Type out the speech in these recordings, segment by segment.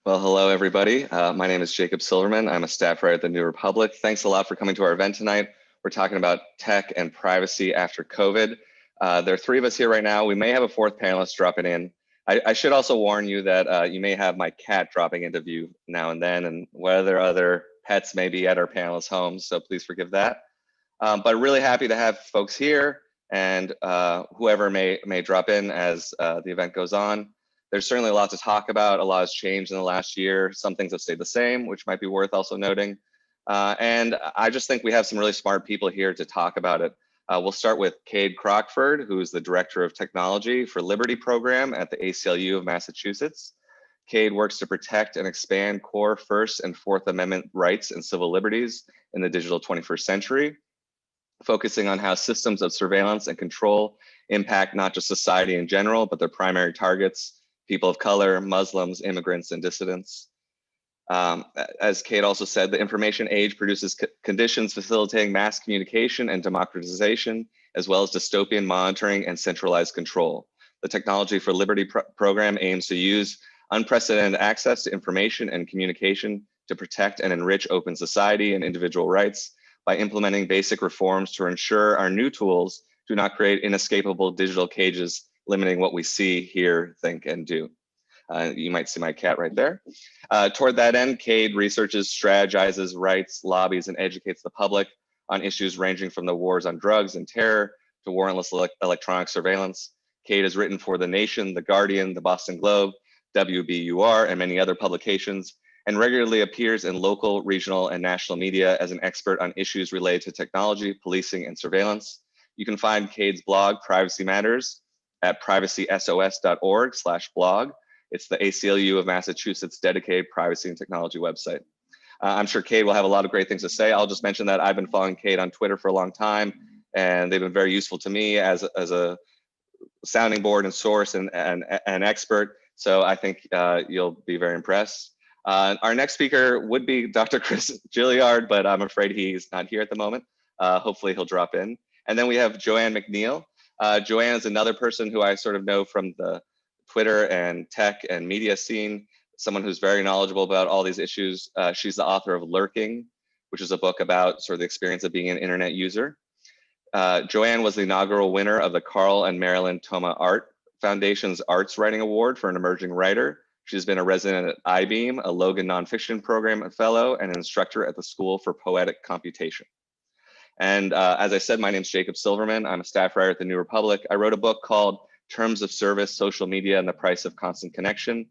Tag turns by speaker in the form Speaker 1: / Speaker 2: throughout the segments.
Speaker 1: Well, hello, everybody. My name is Jacob Silverman. I'm a staff writer at the New Republic. Thanks a lot for coming to our event tonight. We're talking about tech and privacy after COVID. There are three of us here right now. We may have a fourth panelist dropping in. I should also warn you that you may have my cat dropping into view now and then, and whether other pets may be at our panelists' homes, so please forgive that. But really happy to have folks here and whoever may drop in as the event goes on. There's certainly a lot to talk about. A lot has changed in the last year. Some things have stayed the same, which might be worth also noting. And I just think we have some really smart people here to talk about it. We'll start with Kade Crockford, who is the Director of Technology for Liberty Program at the ACLU of Massachusetts. Kade works to protect and expand core First and Fourth Amendment rights and civil liberties in the digital 21st century, focusing on how systems of surveillance and control impact not just society in general, but their primary targets, people of color, Muslims, immigrants, and dissidents. As Kade also said, the information age produces conditions facilitating mass communication and democratization, as well as dystopian monitoring and centralized control. The Technology for Liberty program aims to use unprecedented access to information and communication to protect and enrich open society and individual rights by implementing basic reforms to ensure our new tools do not create inescapable digital cages limiting what we see, hear, think, and do. You might see my cat right there. Toward that end, Kade researches, strategizes, writes, lobbies, and educates the public on issues ranging from the wars on drugs and terror to warrantless electronic surveillance. Kade has written for The Nation, The Guardian, The Boston Globe, WBUR, and many other publications, and regularly appears in local, regional, and national media as an expert on issues related to technology, policing, and surveillance. You can find Kade's blog, Privacy Matters, at privacysos.org/blog. It's the ACLU of Massachusetts dedicated privacy and technology website. I'm sure Kade will have a lot of great things to say. I'll just mention that I've been following Kade on Twitter for a long time, and they've been very useful to me as a sounding board and source and an expert. So I think you'll be very impressed. Our next speaker would be Dr. Chris Gilliard, but I'm afraid he's not here at the moment. Hopefully he'll drop in. And then we have Joanne McNeil. Joanne is another person who I sort of know from the Twitter and tech and media scene, someone who's very knowledgeable about all these issues. She's the author of Lurking, which is a book about sort of the experience of being an internet user. Joanne was the inaugural winner of the Carl and Marilyn Toma Art Foundation's Arts Writing Award for an emerging writer. She's been a resident at IBEAM, a Logan Nonfiction Program fellow, and an instructor at the School for Poetic Computation. And as I said, my name's Jacob Silverman. I'm a staff writer at the New Republic. I wrote a book called Terms of Service, Social Media, and the Price of Constant Connection.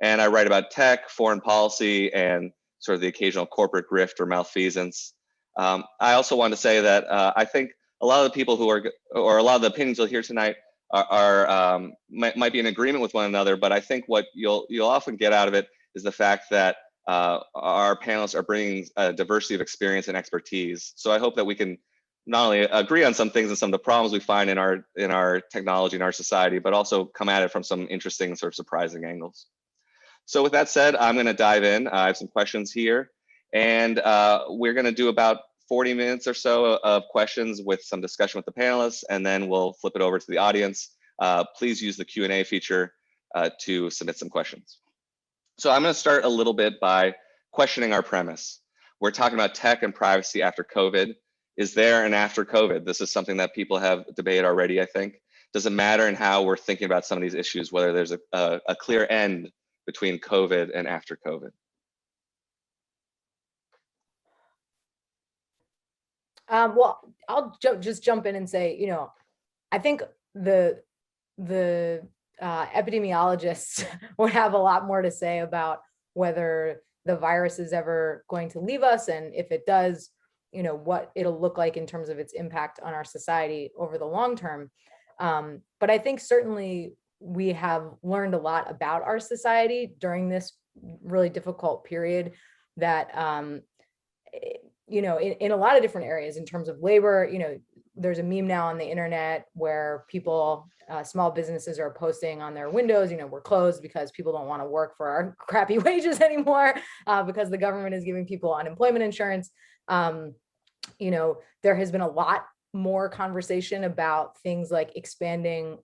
Speaker 1: And I write about tech, foreign policy, and sort of the occasional corporate grift or malfeasance. I also want to say that I think a lot of the people who are, or a lot of the opinions you'll hear tonight might be in agreement with one another, but I think what you'll often get out of it is the fact that our panelists are bringing a diversity of experience and expertise. So I hope that we can not only agree on some things and some of the problems we find in our technology and our society, but also come at it from some interesting sort of surprising angles. So with that said, I'm going to dive in. I have some questions here, and we're going to do about 40 minutes or so of questions with some discussion with the panelists, and then we'll flip it over to the audience. Please use the Q&A feature to submit some questions. So I'm going to start a little bit by questioning our premise. We're talking about tech and privacy after COVID. Is there an after COVID? This is something that people have debated already, I think. Does it matter in how we're thinking about some of these issues, whether there's a clear end between COVID and after COVID?
Speaker 2: Well, I'll just jump in and say, I think the epidemiologists would have a lot more to say about whether the virus is ever going to leave us, and if it does, what it'll look like in terms of its impact on our society over the long term. But I think certainly we have learned a lot about our society during this really difficult period that, in a lot of different areas in terms of labor, there's a meme now on the internet where people, small businesses are posting on their windows, we're closed because people don't want to work for our crappy wages anymore, because the government is giving people unemployment insurance. There has been a lot more conversation about things like expanding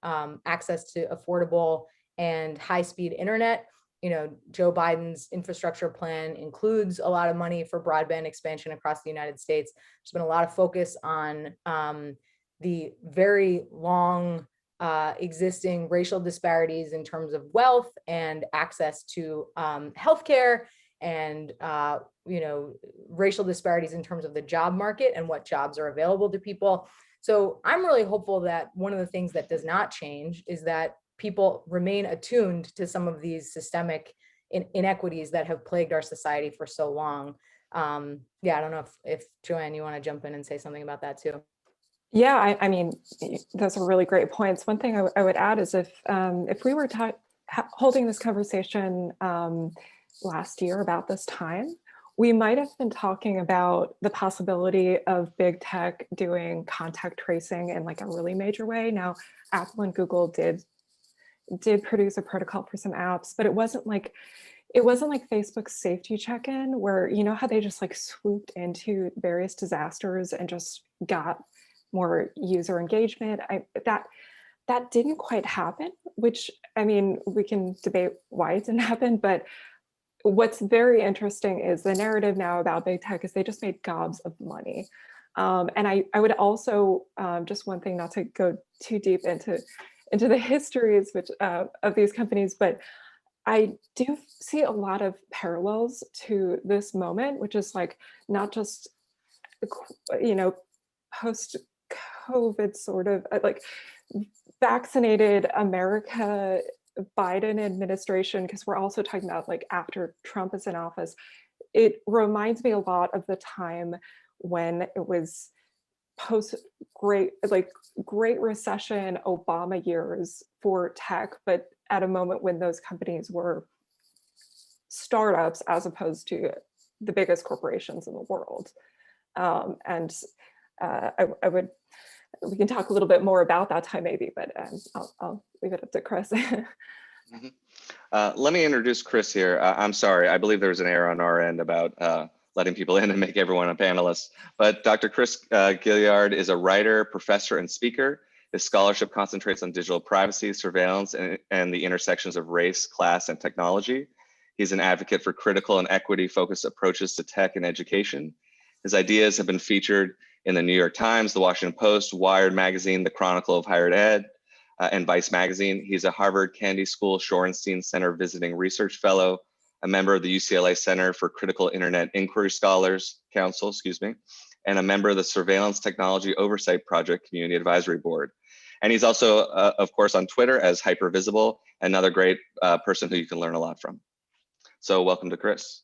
Speaker 2: access to affordable and high-speed internet. Joe Biden's infrastructure plan includes a lot of money for broadband expansion across the United States. There's been a lot of focus on the very long existing racial disparities in terms of wealth and access to healthcare, and racial disparities in terms of the job market and what jobs are available to people. So I'm really hopeful that one of the things that does not change is that people remain attuned to some of these systemic inequities that have plagued our society for so long. Yeah, I don't know if Joanne, you want to jump in and say something about that too.
Speaker 3: Yeah, I mean, those are really great points. One thing I would add is if we were holding this conversation last year about this time, we might have been talking about the possibility of big tech doing contact tracing in like a really major way. Now, Apple and Google did produce a protocol for some apps, but it wasn't like Facebook's safety check-in, where how they just like swooped into various disasters and just got more user engagement. That didn't quite happen, which, I mean, we can debate why it didn't happen, but what's very interesting is the narrative now about big tech is they just made gobs of money. And I would also, just one thing, not to go too deep into the histories of these companies, but I do see a lot of parallels to this moment, which is like not just, post-COVID sort of like vaccinated America, Biden administration, because we're also talking about like after Trump is in office. It reminds me a lot of the time when it was post Great Recession, Obama years for tech, but at a moment when those companies were startups as opposed to the biggest corporations in the world. We can talk a little bit more about that time maybe, but I'll leave it up to Chris.
Speaker 1: Mm-hmm. Let me introduce Chris here. I'm sorry, I believe there was an error on our end about letting people in and make everyone a panelist. But Dr. Chris Gilliard is a writer, professor, and speaker. His scholarship concentrates on digital privacy, surveillance, and the intersections of race, class, and technology. He's an advocate for critical and equity-focused approaches to tech and education. His ideas have been featured in the New York Times, the Washington Post, Wired Magazine, the Chronicle of Higher Ed, and Vice Magazine. He's a Harvard Kennedy School Shorenstein Center Visiting Research Fellow, a member of the UCLA Center for Critical Internet Inquiry Scholars Council, and a member of the Surveillance Technology Oversight Project Community Advisory Board. And he's also, of course, on Twitter as Hypervisible, another great person who you can learn a lot from. So welcome to Chris.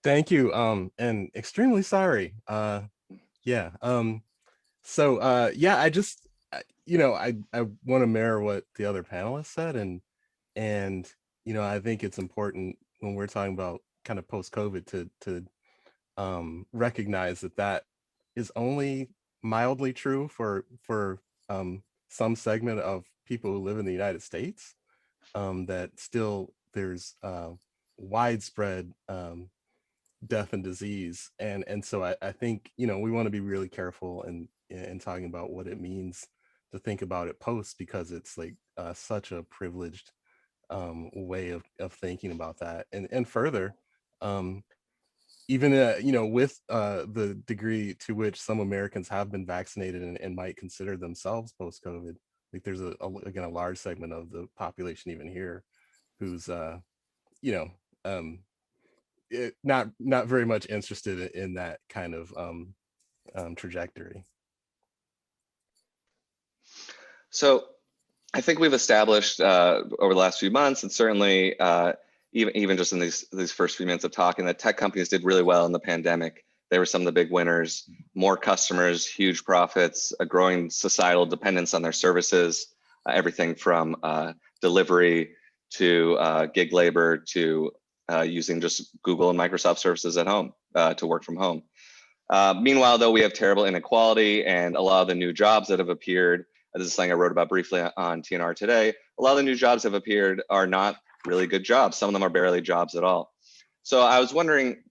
Speaker 4: Thank you, and extremely sorry. Yeah, I just, I want to mirror what the other panelists said, and I think it's important when we're talking about kind of post-COVID to recognize that is only mildly true for some segment of people who live in the United States, that still there's widespread death and disease, and so I think we want to be really careful in talking about what it means to think about it post, because it's like such a privileged way of thinking about that, and further, even with the degree to which some Americans have been vaccinated and might consider themselves post-COVID, like there's a large segment of the population even here who's not very much interested in that kind of trajectory.
Speaker 1: So I think we've established over the last few months, and certainly even just in these first few minutes of talking, that tech companies did really well in the pandemic. They were some of the big winners: more customers, huge profits, a growing societal dependence on their services, everything from delivery to gig labor to using just Google and Microsoft services at home to work from home. Meanwhile, though, we have terrible inequality, and a lot of the new jobs that have appeared, this is something I wrote about briefly on TNR today, a lot of the new jobs have appeared are not really good jobs. Some of them are barely jobs at all. So I was wondering,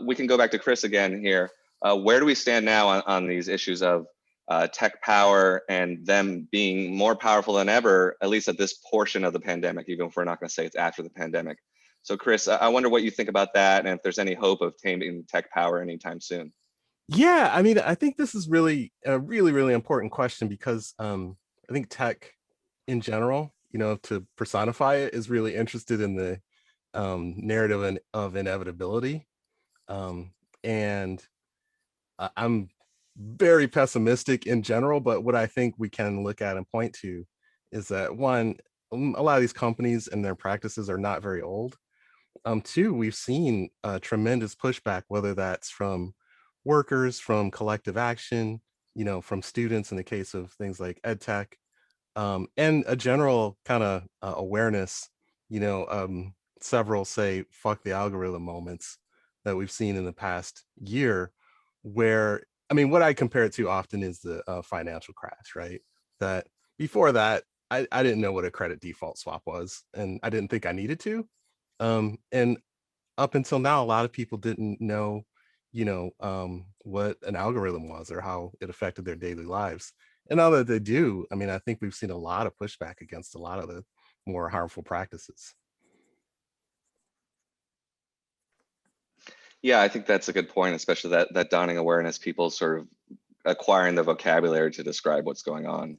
Speaker 1: we can go back to Chris again here. Where do we stand now on these issues of tech power and them being more powerful than ever, at least at this portion of the pandemic, even if we're not going to say it's after the pandemic? So Chris, I wonder what you think about that, and if there's any hope of taming tech power anytime soon.
Speaker 4: Yeah, I mean, I think this is really a really important question because I think tech in general, to personify it, is really interested in the narrative of inevitability. And I'm very pessimistic in general, but what I think we can look at and point to is that one, a lot of these companies and their practices are not very old. Two, we've seen tremendous pushback, whether that's from workers, from collective action, from students in the case of things like ed tech, and a general kind of awareness, several say fuck the algorithm moments that we've seen in the past year, where, I mean, what I compare it to often is the financial crash, right? That before that, I didn't know what a credit default swap was, and I didn't think I needed to. And up until now, a lot of people didn't know, what an algorithm was or how it affected their daily lives. And now that they do, I mean, I think we've seen a lot of pushback against a lot of the more harmful practices.
Speaker 1: Yeah, I think that's a good point, especially that dawning awareness, people sort of acquiring the vocabulary to describe what's going on.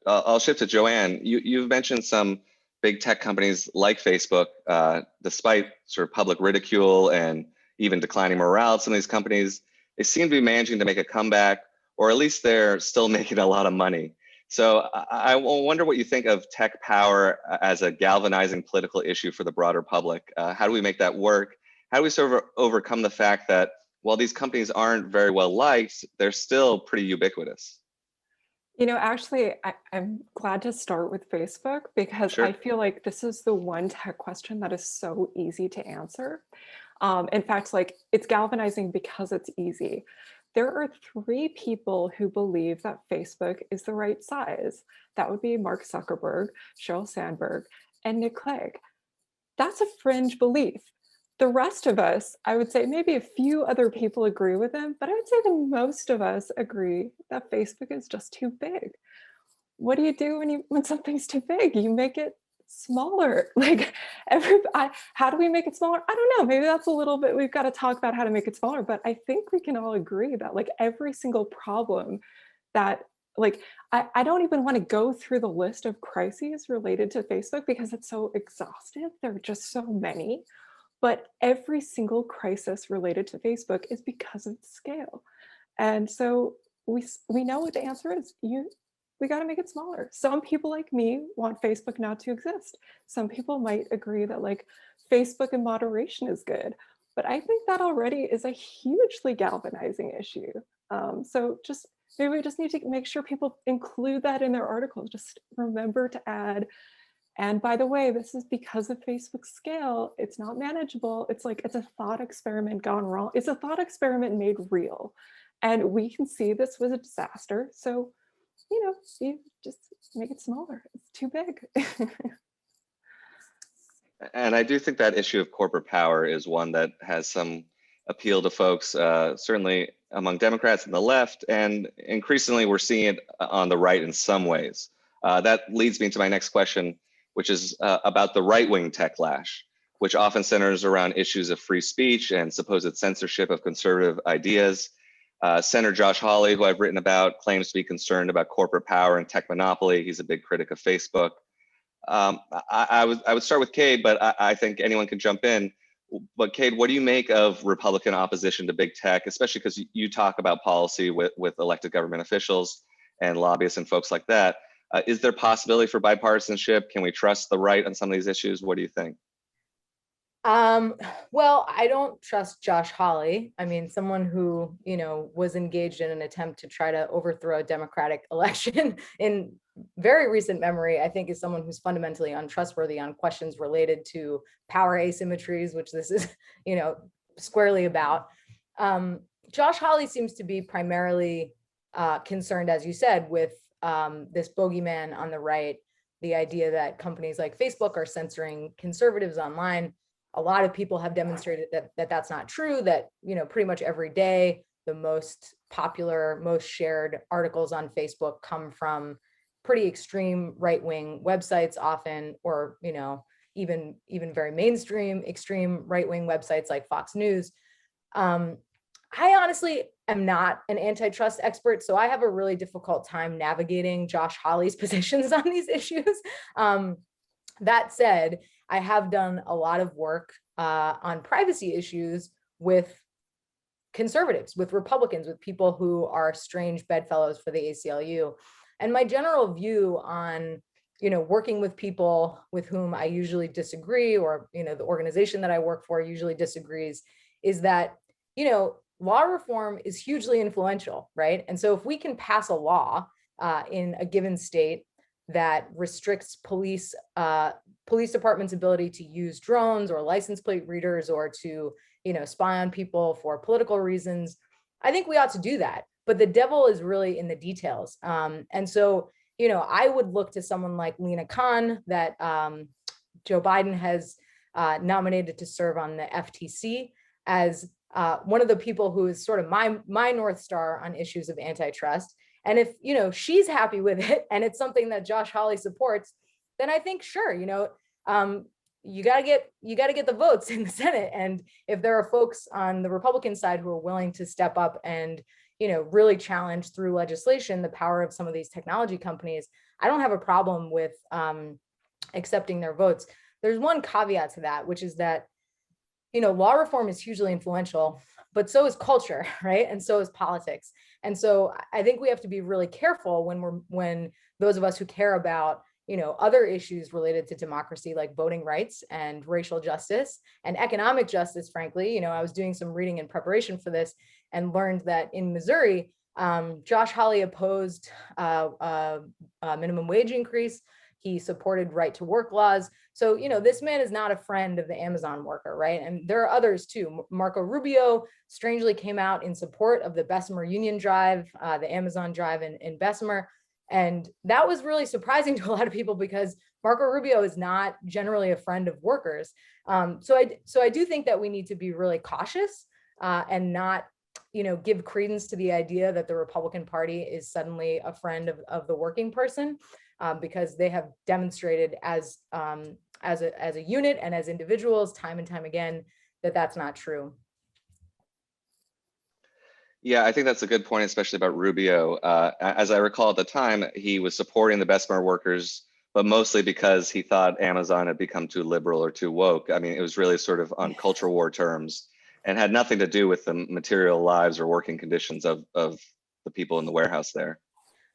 Speaker 1: I'll shift to Joanne. You've mentioned some big tech companies like Facebook, despite sort of public ridicule and even declining morale, some of these companies, they seem to be managing to make a comeback, or at least they're still making a lot of money. So I wonder what you think of tech power as a galvanizing political issue for the broader public. How do we make that work? How do we sort of overcome the fact that while these companies aren't very well liked, they're still pretty ubiquitous?
Speaker 3: Actually, I'm glad to start with Facebook because
Speaker 1: Sure.
Speaker 3: I feel like this is the one tech question that is so easy to answer. In fact, like, it's galvanizing because it's easy. There are 3 people who believe that Facebook is the right size. That would be Mark Zuckerberg, Sheryl Sandberg, and Nick Clegg. That's a fringe belief. The rest of us, I would say maybe a few other people agree with him, but I would say that most of us agree that Facebook is just too big. What do you do when something's too big? You make it smaller. Like, how do we make it smaller? I don't know. Maybe that's a little bit, we've got to talk about how to make it smaller, but I think we can all agree that, like, every single problem that, like, I don't even want to go through the list of crises related to Facebook because it's so exhaustive. There are just so many. But every single crisis related to Facebook is because of its scale. And so we know what the answer is. We got to make it smaller. Some people like me want Facebook not to exist. Some people might agree that, like, Facebook in moderation is good. But I think that already is a hugely galvanizing issue. So just maybe we just need to make sure people include that in their articles. Just remember to add, and by the way, this is because of Facebook's scale. It's not manageable. It's like, it's a thought experiment gone wrong. It's a thought experiment made real. And we can see this was a disaster. So, you just make it smaller. It's too big.
Speaker 1: And I do think that issue of corporate power is one that has some appeal to folks, certainly among Democrats and the left, and increasingly we're seeing it on the right in some ways. That leads me to my next question, which is about the right-wing techlash, which often centers around issues of free speech and supposed censorship of conservative ideas. Senator Josh Hawley, who I've written about, claims to be concerned about corporate power and tech monopoly. He's a big critic of Facebook. I would start with Kade, but I think anyone can jump in. But Kade, what do you make of Republican opposition to big tech, especially because you talk about policy with elected government officials and lobbyists and folks like that? Is there possibility for bipartisanship? Can we trust the right on some of these issues? What do you think?
Speaker 2: Well, I don't trust Josh Hawley. I mean, someone who, was engaged in an attempt to try to overthrow a Democratic election in very recent memory, I think is someone who's fundamentally untrustworthy on questions related to power asymmetries, which this is, squarely about. Josh Hawley seems to be primarily concerned, as you said, with this bogeyman on the right, the idea that companies like Facebook are censoring conservatives online. A lot of people have demonstrated that that's not true, that, pretty much every day, the most popular, most shared articles on Facebook come from pretty extreme right-wing websites often, or, even very mainstream, extreme right-wing websites like Fox News. I honestly am not an antitrust expert, so I have a really difficult time navigating Josh Hawley's positions on these issues. That said, I have done a lot of work on privacy issues with conservatives, with Republicans, with people who are strange bedfellows for the ACLU. And my general view on, working with people with whom I usually disagree, or, the organization that I work for usually disagrees, is that, law reform is hugely influential, right? And so if we can pass a law in a given state that restricts police departments' ability to use drones or license plate readers, or to, spy on people for political reasons, I think we ought to do that. But the devil is really in the details. And so, I would look to someone like Lina Khan, that Joe Biden has nominated to serve on the FTC, as one of the people who is sort of my North Star on issues of antitrust. And if, she's happy with it and it's something that Josh Hawley supports, then I think, sure, you gotta get the votes in the Senate. And if there are folks on the Republican side who are willing to step up and, really challenge through legislation the power of some of these technology companies, I don't have a problem with accepting their votes. There's one caveat to that, which is that, law reform is hugely influential, but so is culture, right? And so is politics. And so I think we have to be really careful when those of us who care about, other issues related to democracy, like voting rights and racial justice and economic justice, frankly. I was doing some reading in preparation for this and learned that in Missouri, Josh Hawley opposed a minimum wage increase. He supported right to work laws. So, this man is not a friend of the Amazon worker, right? And there are others too. Marco Rubio strangely came out in support of the Bessemer Union Drive, the Amazon Drive in Bessemer. And that was really surprising to a lot of people, because Marco Rubio is not generally a friend of workers. So I do think that we need to be really cautious and not, give credence to the idea that the Republican Party is suddenly a friend of the working person. Because they have demonstrated as a unit and as individuals time and time again that that's not true.
Speaker 1: Yeah, I think that's a good point, especially about Rubio. As I recall at the time, he was supporting the Bessemer workers, but mostly because he thought Amazon had become too liberal or too woke. I mean, it was really sort of on culture war terms and had nothing to do with the material lives or working conditions of the people in the warehouse there.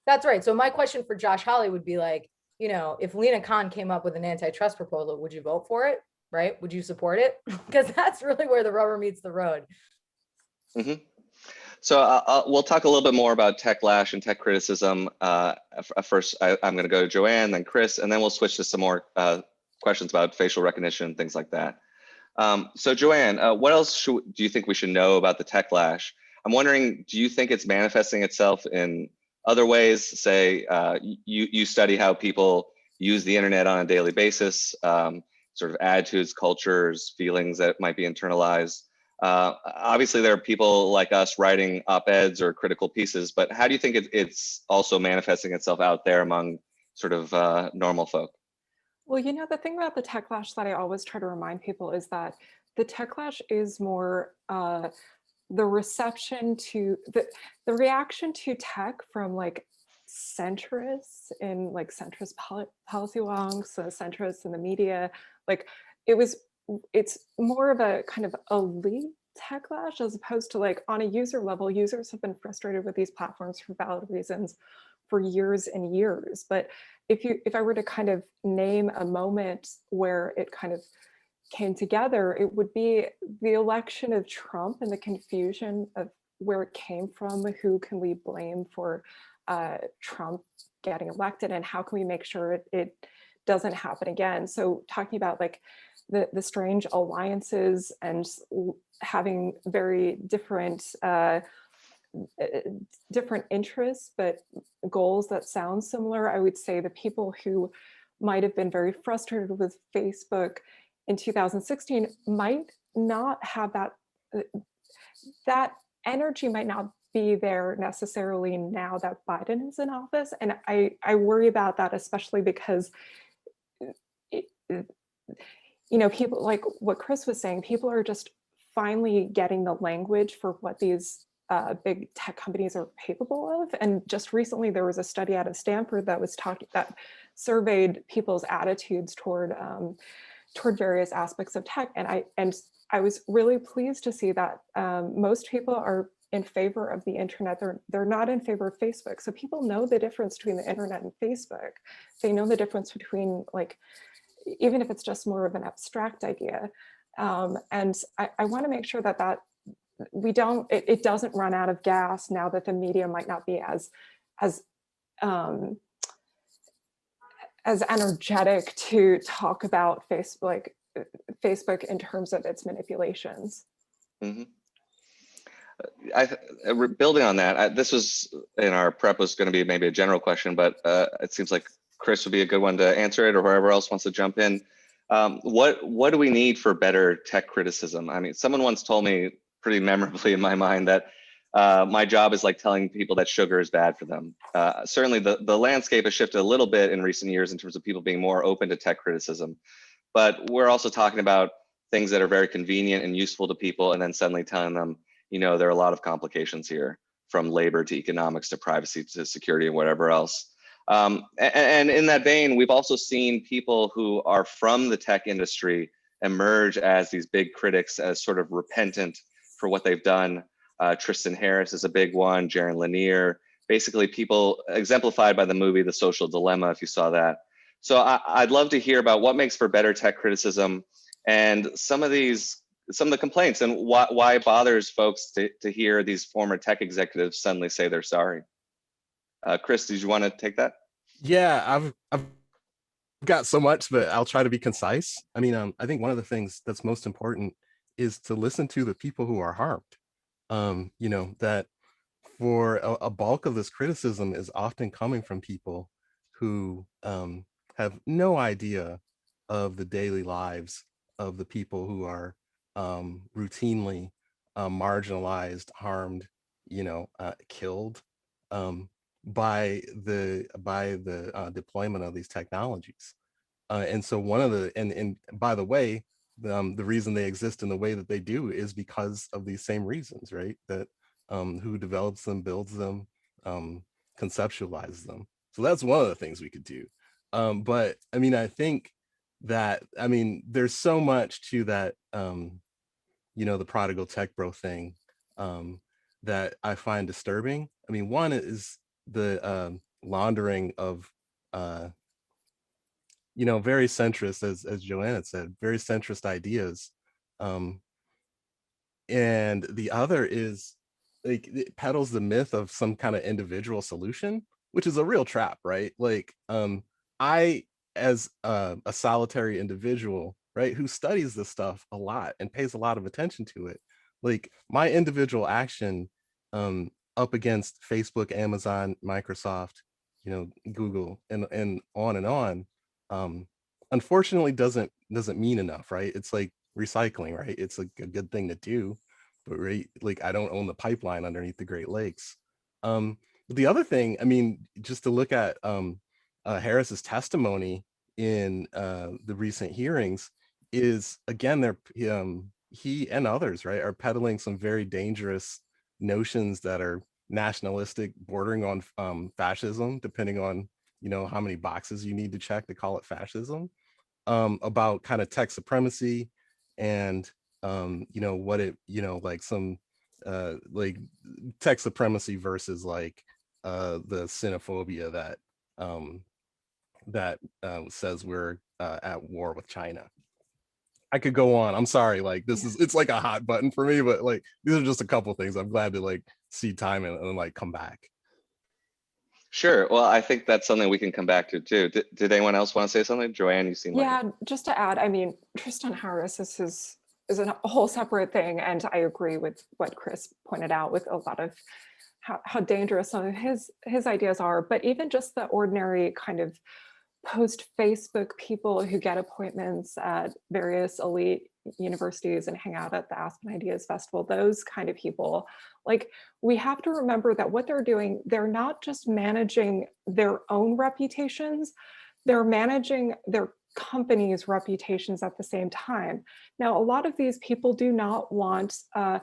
Speaker 2: That's right. So my question for Josh Hawley would be like, if Lina Khan came up with an antitrust proposal, would you vote for it? Right? Would you support it? Because that's really where the rubber meets the road.
Speaker 1: Mm-hmm. So we'll talk a little bit more about techlash and tech criticism. First, I'm going to go to Joanne, then Chris, and then we'll switch to some more questions about facial recognition, things like that. So Joanne, what else do you think we should know about the techlash? I'm wondering, do you think it's manifesting itself in other ways? Say, you study how people use the internet on a daily basis, sort of attitudes, cultures, feelings that might be internalized. Obviously, there are people like us writing op-eds or critical pieces, but how do you think it's also manifesting itself out there among sort of normal folk?
Speaker 3: Well, the thing about the techlash that I always try to remind people is that the techlash is more the reception to the reaction to tech from like centrists in like centrist policy wonks, centrists in the media. Like it's more of a kind of elite techlash as opposed to like on a user level. Users have been frustrated with these platforms for valid reasons for years and years. But if I were to kind of name a moment where it kind of came together, it would be the election of Trump and the confusion of where it came from. Who can we blame for Trump getting elected, and how can we make sure it doesn't happen again? So talking about like the strange alliances and having very different interests, but goals that sound similar. I would say the people who might have been very frustrated with Facebook in 2016 might not have that energy might not be there necessarily now that Biden is in office. And I worry about that, especially because people, like what Chris was saying, people are just finally getting the language for what these big tech companies are capable of. And just recently there was a study out of Stanford that surveyed people's attitudes toward various aspects of tech. And I was really pleased to see that most people are in favor of the internet. They're not in favor of Facebook. So people know the difference between the internet and Facebook. They know the difference between, like, even if it's just more of an abstract idea. And I want to make sure that it doesn't run out of gas now that the media might not be as energetic to talk about Facebook in terms of its manipulations.
Speaker 1: Mm-hmm. Building on that, this was in our prep was going to be maybe a general question, but it seems like Chris would be a good one to answer it, or whoever else wants to jump in. What do we need for better tech criticism? I mean, someone once told me pretty memorably in my mind that my job is like telling people that sugar is bad for them. Certainly the landscape has shifted a little bit in recent years in terms of people being more open to tech criticism, but we're also talking about things that are very convenient and useful to people, and then suddenly telling them, there are a lot of complications here, from labor to economics to privacy to security and whatever else. And in that vein, we've also seen people who are from the tech industry emerge as these big critics, as sort of repentant for what they've done. Tristan Harris is a big one, Jaron Lanier, basically people exemplified by the movie The Social Dilemma, if you saw that. So I'd love to hear about what makes for better tech criticism, and some of the complaints, and why it bothers folks to hear these former tech executives suddenly say they're sorry. Chris, did you want to take that?
Speaker 4: Yeah, I've got so much, but I'll try to be concise. I mean, I think one of the things that's most important is to listen to the people who are harmed. That for a bulk of this criticism is often coming from people who have no idea of the daily lives of the people who are routinely marginalized, harmed, killed by the deployment of these technologies. And so one of the and by the way, the reason they exist in the way that they do is because of these same reasons, right? That who develops them, builds them, conceptualizes them. So that's one of the things we could do. But I mean, I think that, there's so much to that, the prodigal tech bro thing that I find disturbing. I mean, one is the laundering of, very centrist, as Joanna said, very centrist ideas. And the other is, like, it peddles the myth of some kind of individual solution, which is a real trap, right? Like, I, as a solitary individual, right, who studies this stuff a lot and pays a lot of attention to it, like, my individual action up against Facebook, Amazon, Microsoft, Google, and on, unfortunately doesn't mean enough, right? It's like recycling, right? It's like a good thing to do, but right, like, I don't own the pipeline underneath the Great Lakes. But the other thing, I mean, just to look at Harris's testimony in the recent hearings, is again, he and others, right, are peddling some very dangerous notions that are nationalistic, bordering on fascism, depending on how many boxes you need to check to call it fascism, about kind of tech supremacy and what it, like some like tech supremacy versus like the xenophobia that says we're at war with China. I could go on. I'm sorry, like, it's like a hot button for me, but like, these are just a couple things. I'm glad to like see time and like come back.
Speaker 3: Sure.
Speaker 1: Well, I think that's something we can come back to too. Did anyone else want to say something? Joanne, you seem like
Speaker 3: just to add, I mean, Tristan Harris is a whole separate thing, and I agree with what Chris pointed out with a lot of how dangerous some of his ideas are. But even just the ordinary kind of post-Facebook people who get appointments at various elite universities and hang out at the Aspen Ideas Festival, those kind of people, like, we have to remember that what they're doing, they're not just managing their own reputations, they're companies' reputations at the same time. Now, a lot of these people do not want an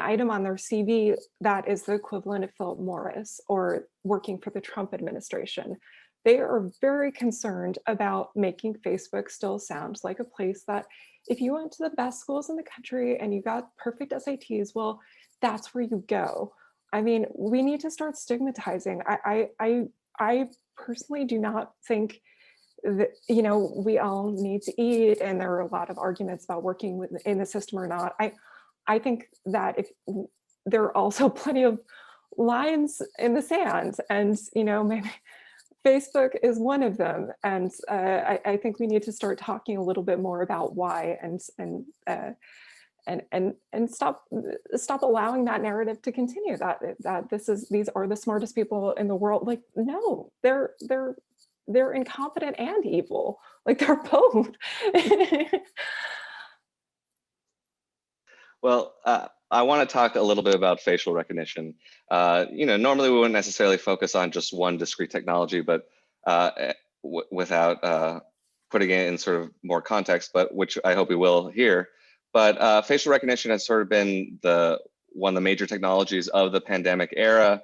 Speaker 3: item on their CV that is the equivalent of Philip Morris or working for the Trump administration. They are very concerned about making Facebook still sound like a place that if you went to the best schools in the country and you got perfect SATs, well, that's where you go. I mean, we need to start stigmatizing. I personally do not think that, you know, we all need to eat, and there are a lot of arguments about working in the system or not. I think that if there are also plenty of lines in the sand, and you know, maybe Facebook is one of them. And I think we need to start talking a little bit more about why, and stop allowing that narrative to continue, that these are the smartest people in the world. Like, no, they're incompetent and evil. Like, they're both.
Speaker 1: Well, I want to talk a little bit about facial recognition. You know, normally we wouldn't necessarily focus on just one discrete technology, but without putting it in sort of more context, but which I hope we will here. But facial recognition has sort of been one of the major technologies of the pandemic era.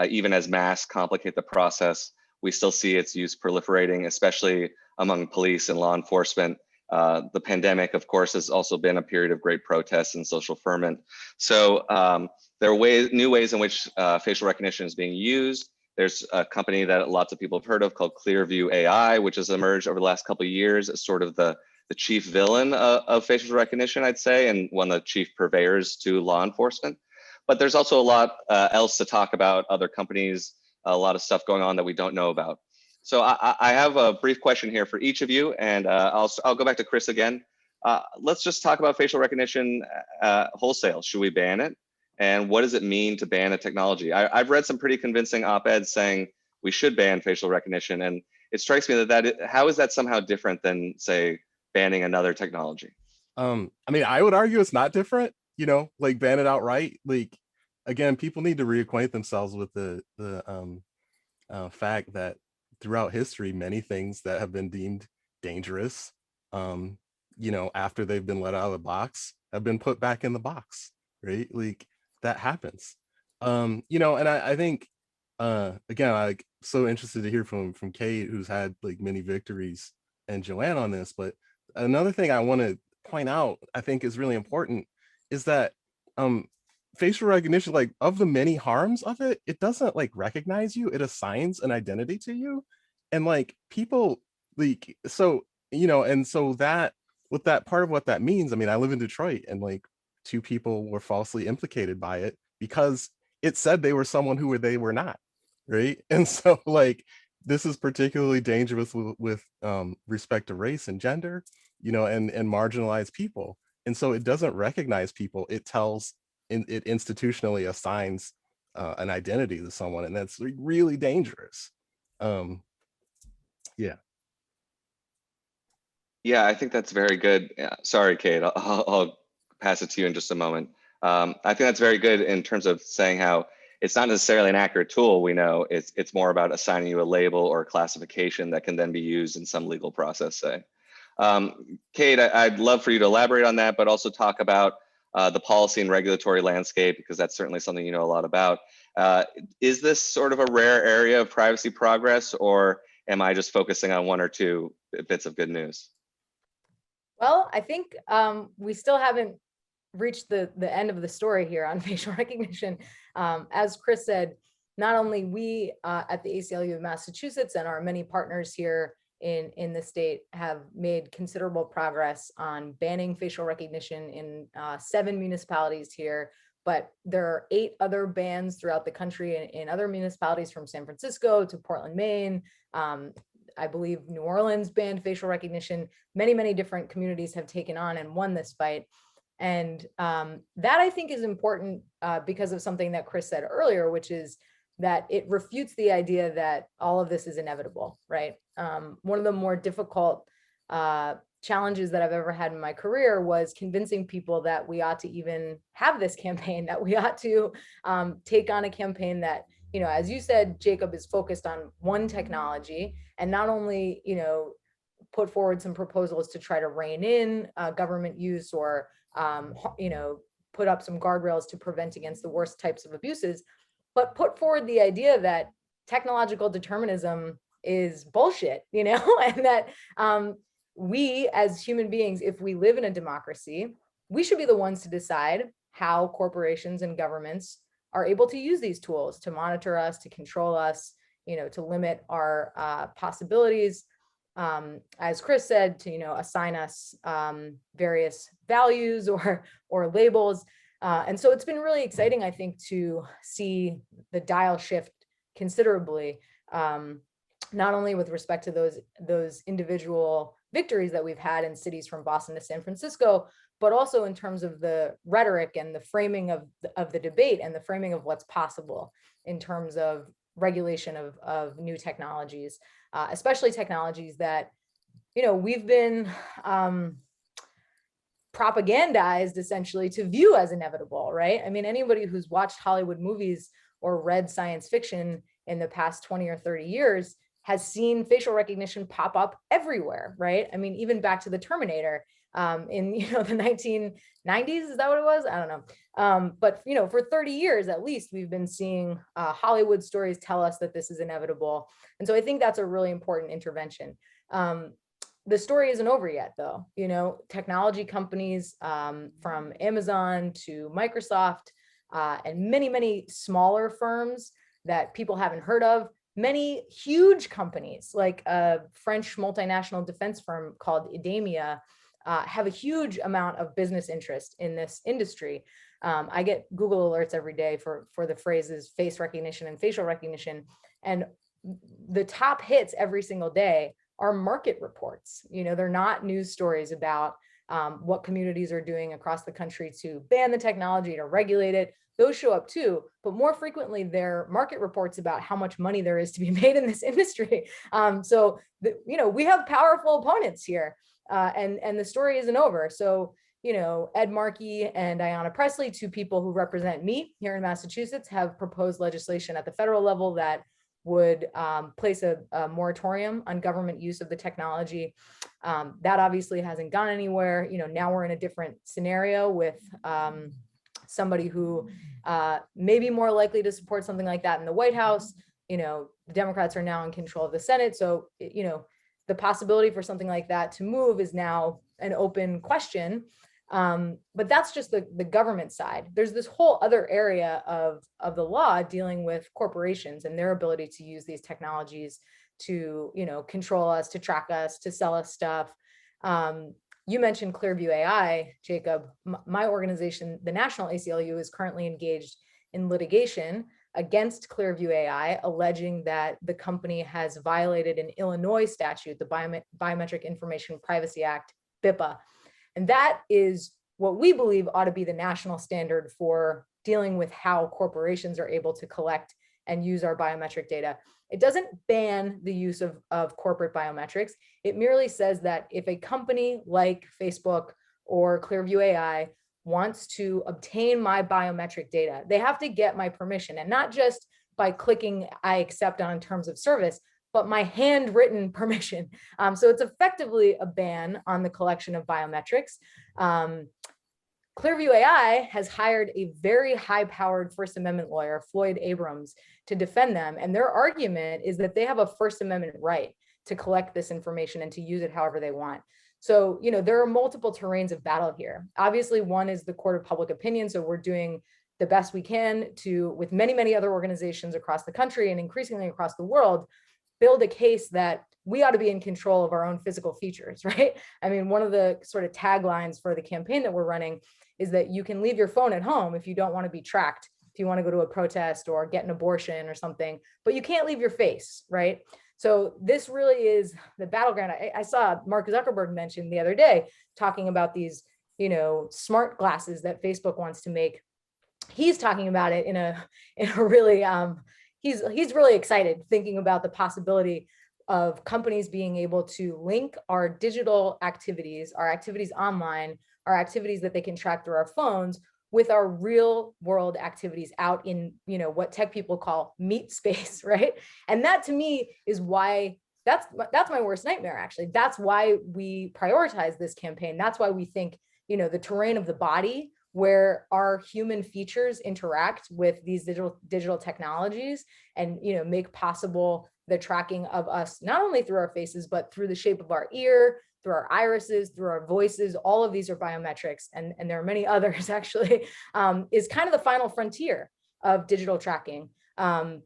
Speaker 1: Even as masks complicate the process, we still see its use proliferating, especially among police and law enforcement. The pandemic, of course, has also been a period of great protests and social ferment. So there are new ways in which facial recognition is being used. There's a company that lots of people have heard of called Clearview AI, which has emerged over the last couple of years as sort of the chief villain of facial recognition, I'd say, and one of the chief purveyors to law enforcement. But there's also a lot else to talk about, other companies, a lot of stuff going on that we don't know about. So I have a brief question here for each of you, and I'll go back to Chris again. Let's just talk about facial recognition wholesale. Should we ban it? And what does it mean to ban a technology? I've read some pretty convincing op-eds saying we should ban facial recognition, and it strikes me how is that somehow different than, say, banning another technology?
Speaker 4: I mean, I would argue it's not different, you know, like ban it outright. Like, again, people need to reacquaint themselves with the fact that throughout history, many things that have been deemed dangerous, you know, after they've been let out of the box, have been put back in the box, right? Like, that happens. You know, and I think, again, I'm so interested to hear from Kate, who's had like many victories, and Joanne on this. But another thing I want to point out, I think is really important, is that facial recognition, like, of the many harms of it, it doesn't like recognize you, it assigns an identity to you. And like, people, like, so, you know, and so that, with that, part of what that means, I mean, I live in Detroit, and like 2 people were falsely implicated by it because it said they were someone who they were not, right? And so like, this is particularly dangerous with respect to race and gender, you know, and marginalized people. And so it doesn't recognize people, it institutionally assigns an identity to someone, and that's really dangerous. Yeah.
Speaker 1: Yeah, I think that's very good. Sorry, Kate, I'll pass it to you in just a moment. I think that's very good in terms of saying how it's not necessarily an accurate tool. We know it's more about assigning you a label or a classification that can then be used in some legal process, say. Kate, I'd love for you to elaborate on that, but also talk about the policy and regulatory landscape, because that's certainly something you know a lot about. Is this sort of a rare area of privacy progress, or am I just focusing on 1 or 2 bits of good news?
Speaker 2: Well, I think we still haven't reached the end of the story here on facial recognition. As Chris said, not only we at the ACLU of Massachusetts and our many partners here in the state have made considerable progress on banning facial recognition in 7 municipalities here, but there are 8 other bans throughout the country in other municipalities, from San Francisco to Portland, Maine. I believe New Orleans banned facial recognition. Many, many different communities have taken on and won this fight. And that, I think, is important because of something that Chris said earlier, which is that it refutes the idea that all of this is inevitable, right? One of the more difficult challenges that I've ever had in my career was convincing people that we ought to even have this campaign, that we ought to take on a campaign that, you know, as you said, Jacob, is focused on one technology, and not only, you know, put forward some proposals to try to rein in government use or, put up some guardrails to prevent against the worst types of abuses, but put forward the idea that technological determinism is bullshit, and that we as human beings, if we live in a democracy, we should be the ones to decide how corporations and governments are able to use these tools to monitor us, to control us, to limit our possibilities. As Chris said, to assign us various values or labels. And so it's been really exciting, I think, to see the dial shift considerably, not only with respect to those individual victories that we've had in cities from Boston to San Francisco, but also in terms of the rhetoric and the framing of the debate and the framing of what's possible in terms of regulation of new technologies, especially technologies that, we've been propagandized essentially to view as inevitable, right? I mean, anybody who's watched Hollywood movies or read science fiction in the past 20 or 30 years has seen facial recognition pop up everywhere, right? I mean, even back to the Terminator in the 1990s, is that what it was? I don't know. But for 30 years at least, we've been seeing Hollywood stories tell us that this is inevitable. And so I think that's a really important intervention. The story isn't over yet, though. Technology companies from Amazon to Microsoft and many, many smaller firms that people haven't heard of, many huge companies like a French multinational defense firm called Idemia have a huge amount of business interest in this industry. I get Google alerts every day for the phrases face recognition and facial recognition. And the top hits every single day are market reports. They're not news stories about what communities are doing across the country to ban the technology, to regulate it. Those show up too, but more frequently they're market reports about how much money there is to be made in this industry. So we have powerful opponents here, and the story isn't over. So Ed Markey and Ayanna Pressley, two people who represent me here in Massachusetts, have proposed legislation at the federal level that would place a moratorium on government use of the technology. That obviously hasn't gone anywhere. Now we're in a different scenario with somebody who may be more likely to support something like that in the White House. The Democrats are now in control of the Senate. So, the possibility for something like that to move is now an open question. But that's just the government side. There's this whole other area of the law dealing with corporations and their ability to use these technologies to, control us, to track us, to sell us stuff. You mentioned Clearview AI, Jacob. My organization, the National ACLU, is currently engaged in litigation against Clearview AI, alleging that the company has violated an Illinois statute, the Biometric Information Privacy Act, BIPA. And that is what we believe ought to be the national standard for dealing with how corporations are able to collect and use our biometric data. It doesn't ban the use of corporate biometrics. It merely says that if a company like Facebook or Clearview AI wants to obtain my biometric data, they have to get my permission, and not just by clicking I accept on terms of service, but my handwritten permission. So it's effectively a ban on the collection of biometrics. Clearview AI has hired a very high-powered First Amendment lawyer, Floyd Abrams, to defend them. And their argument is that they have a First Amendment right to collect this information and to use it however they want. So, there are multiple terrains of battle here. Obviously, one is the court of public opinion. So we're doing the best we can to, with many, many other organizations across the country and increasingly across the world, build a case that we ought to be in control of our own physical features, right? I mean, one of the sort of taglines for the campaign that we're running is that you can leave your phone at home if you don't want to be tracked, if you want to go to a protest or get an abortion or something, but you can't leave your face, right? So this really is the battleground. I saw Mark Zuckerberg mention the other day talking about these, smart glasses that Facebook wants to make. He's talking about it in a really, he's really excited thinking about the possibility of companies being able to link our digital activities, our activities online, our activities that they can track through our phones with our real world activities out in, what tech people call meat space, right? And that to me is why that's my worst nightmare, actually. That's why we prioritize this campaign. That's why we think, you know, the terrain of the body where our human features interact with these digital technologies and, you know, make possible the tracking of us, not only through our faces, but through the shape of our ear, through our irises, through our voices. All of these are biometrics, and there are many others actually, is kind of the final frontier of digital tracking,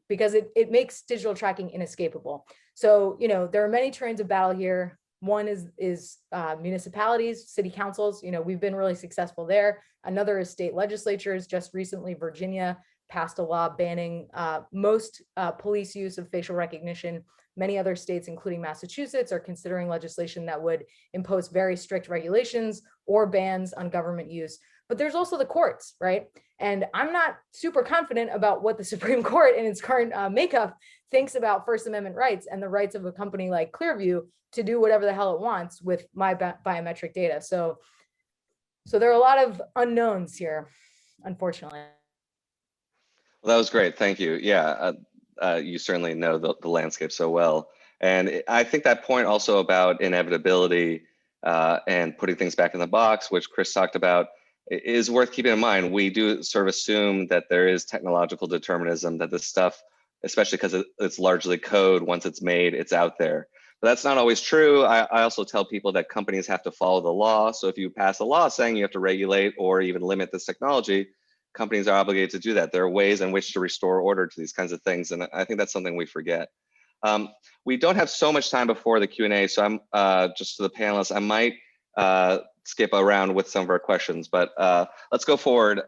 Speaker 2: because it makes digital tracking inescapable. So, you know, there are many terrains of battle here. One is municipalities, city councils. You know, we've been really successful there. Another is state legislatures. Just recently, Virginia passed a law banning most police use of facial recognition. Many other states, including Massachusetts, are considering legislation that would impose very strict regulations or bans on government use. But there's also the courts, right? And I'm not super confident about what the Supreme Court in its current makeup thinks about First Amendment rights and the rights of a company like Clearview to do whatever the hell it wants with my biometric data. So there are a lot of unknowns here, unfortunately.
Speaker 1: Well, that was great. Thank you. Yeah, you certainly know the landscape so well. And I think that point also about inevitability and putting things back in the box, which Chris talked about, is worth keeping in mind. We do sort of assume that there is technological determinism, that this stuff, especially because it's largely code, once it's made, it's out there. But that's not always true. I also tell people that companies have to follow the law. So if you pass a law saying you have to regulate or even limit this technology, companies are obligated to do that. There are ways in which to restore order to these kinds of things. And I think that's something we forget. We don't have so much time before the Q&A. So I'm just to the panelists, I might skip around with some of our questions, but let's go forward.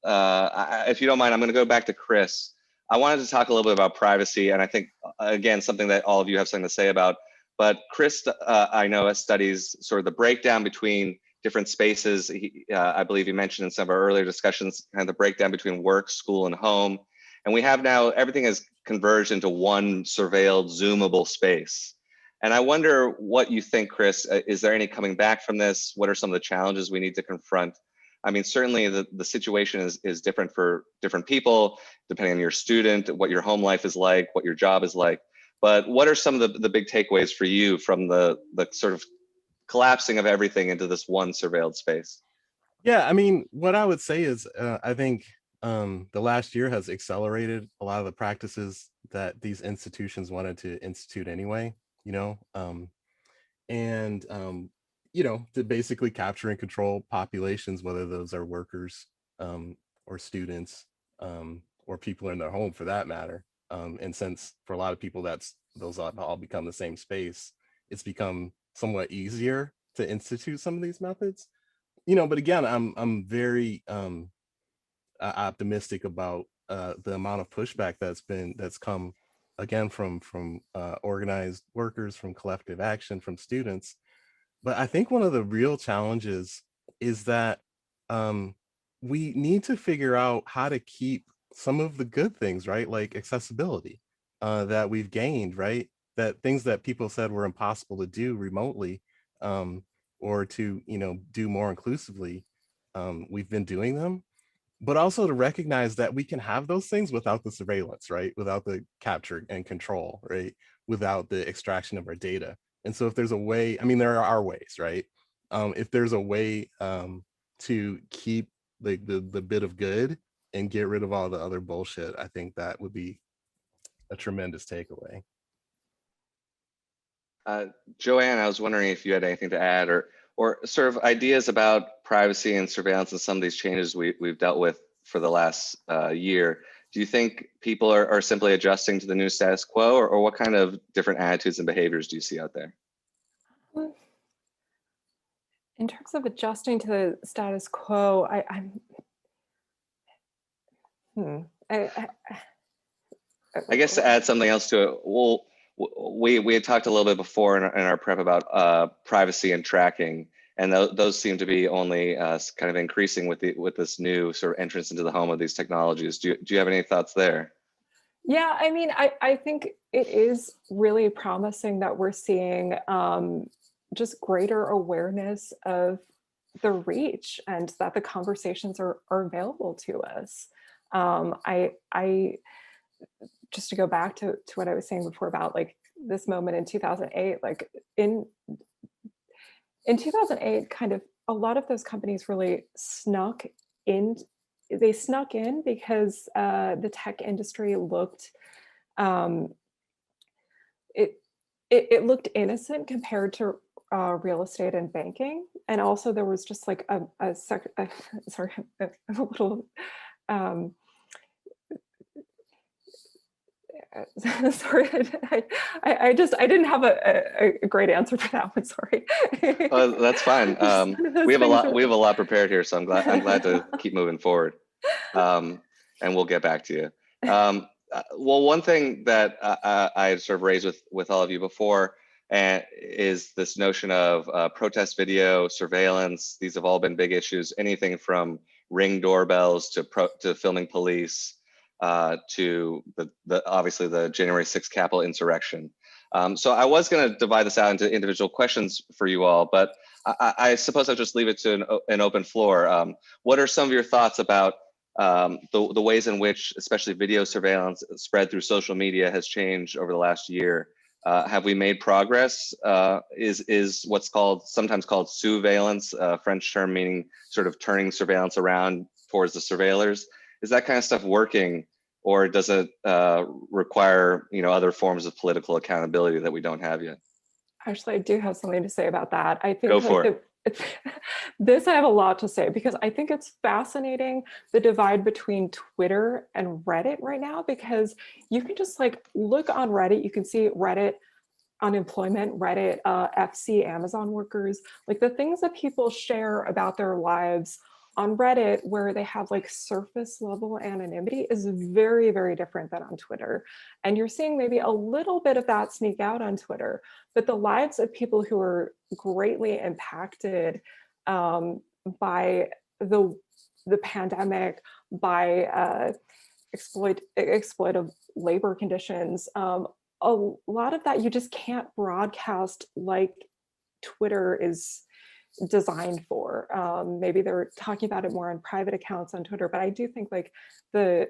Speaker 1: If you don't mind, I'm going to go back to Chris. I wanted to talk a little bit about privacy, and I think, again, something that all of you have something to say about. But Chris, I know, studies sort of the breakdown between different spaces. I believe you mentioned in some of our earlier discussions, kind of the breakdown between work, school, and home. And we have now, everything has converged into one surveilled, zoomable space. And I wonder what you think, Chris. Is there any coming back from this? What are some of the challenges we need to confront? I mean, certainly the situation is different for different people, depending on your student, what your home life is like, what your job is like. But what are some of the big takeaways for you from the sort of collapsing of everything into this one surveilled space?
Speaker 4: Yeah, I mean, what I would say is I think the last year has accelerated a lot of the practices that these institutions wanted to institute anyway, you know, you know, to basically capture and control populations, whether those are workers or students or people in their home for that matter. And since for a lot of people, those all become the same space, it's become somewhat easier to institute some of these methods, you know. But again, I'm very optimistic about the amount of pushback that's come again from organized workers, from collective action, from students. But I think one of the real challenges is that we need to figure out how to keep some of the good things, right? Like accessibility that we've gained, right? That things that people said were impossible to do remotely or to, you know, do more inclusively. We've been doing them, but also to recognize that we can have those things without the surveillance, right? Without the capture and control, right? Without the extraction of our data. And so if there's a way, I mean, there are ways, right? If there's a way to keep the bit of good and get rid of all the other bullshit, I think that would be a tremendous takeaway.
Speaker 1: Joanne, I was wondering if you had anything to add or sort of ideas about privacy and surveillance and some of these changes we've dealt with for the last year. Do you think people are simply adjusting to the new status quo, or what kind of different attitudes and behaviors do you see out there?
Speaker 3: In terms of adjusting to the status quo,
Speaker 1: I guess to add something else to it, well, we had talked a little bit before in our prep about privacy and tracking, and those seem to be only kind of increasing with this new sort of entrance into the home of these technologies. Do you have any thoughts there?
Speaker 3: Yeah, I mean, I think it is really promising that we're seeing just greater awareness of the reach and that the conversations are available to us. I just to go back to what I was saying before about like this moment in 2008, like in 2008, kind of a lot of those companies really snuck in. They snuck in because the tech industry looked, it looked innocent compared to real estate and banking. And also there was just like sorry, a little, sorry, I didn't have a great answer for that one. Sorry.
Speaker 1: That's fine. We have a lot prepared here, so I'm glad to keep moving forward. And we'll get back to you. Well, one thing that I sort of raised with all of you before is this notion of protest video, surveillance. These have all been big issues. Anything from Ring doorbells to filming police. To obviously the January 6th Capitol insurrection. So I was going to divide this out into individual questions for you all, but I suppose I'll just leave it to an open floor. What are some of your thoughts about the ways in which, especially video surveillance spread through social media, has changed over the last year? Have we made progress? Is what's sometimes called surveillance, a French term meaning sort of turning surveillance around towards the surveillors? Is that kind of stuff working, or does it require other forms of political accountability that we don't have yet?
Speaker 3: Actually, I do have something to say about that. I think
Speaker 1: Go for it.
Speaker 3: This I have a lot to say, because I think it's fascinating, the divide between Twitter and Reddit right now, because you can just like look on Reddit, you can see Reddit unemployment, Reddit FC Amazon workers, like the things that people share about their lives on Reddit, where they have like surface level anonymity, is very, very different than on Twitter. And you're seeing maybe a little bit of that sneak out on Twitter, but the lives of people who are greatly impacted by the pandemic, by exploitive labor conditions, a lot of that you just can't broadcast like Twitter is designed for. Maybe they're talking about it more on private accounts on Twitter, but I do think like the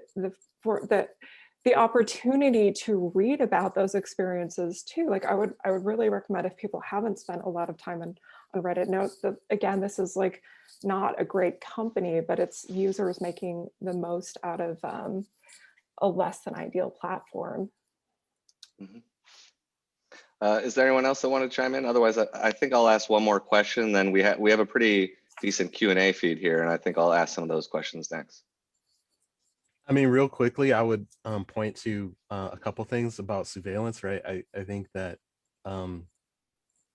Speaker 3: opportunity to read about those experiences too. Like I would really recommend, if people haven't spent a lot of time on Reddit, note that again, this is like not a great company, but it's users making the most out of a less than ideal platform.
Speaker 1: Mm-hmm. Is there anyone else that want to chime in? Otherwise, I think I'll ask one more question. Then we have a pretty decent Q&A feed here, and I think I'll ask some of those questions next.
Speaker 4: I mean, real quickly, I would point to a couple things about surveillance, right? I think that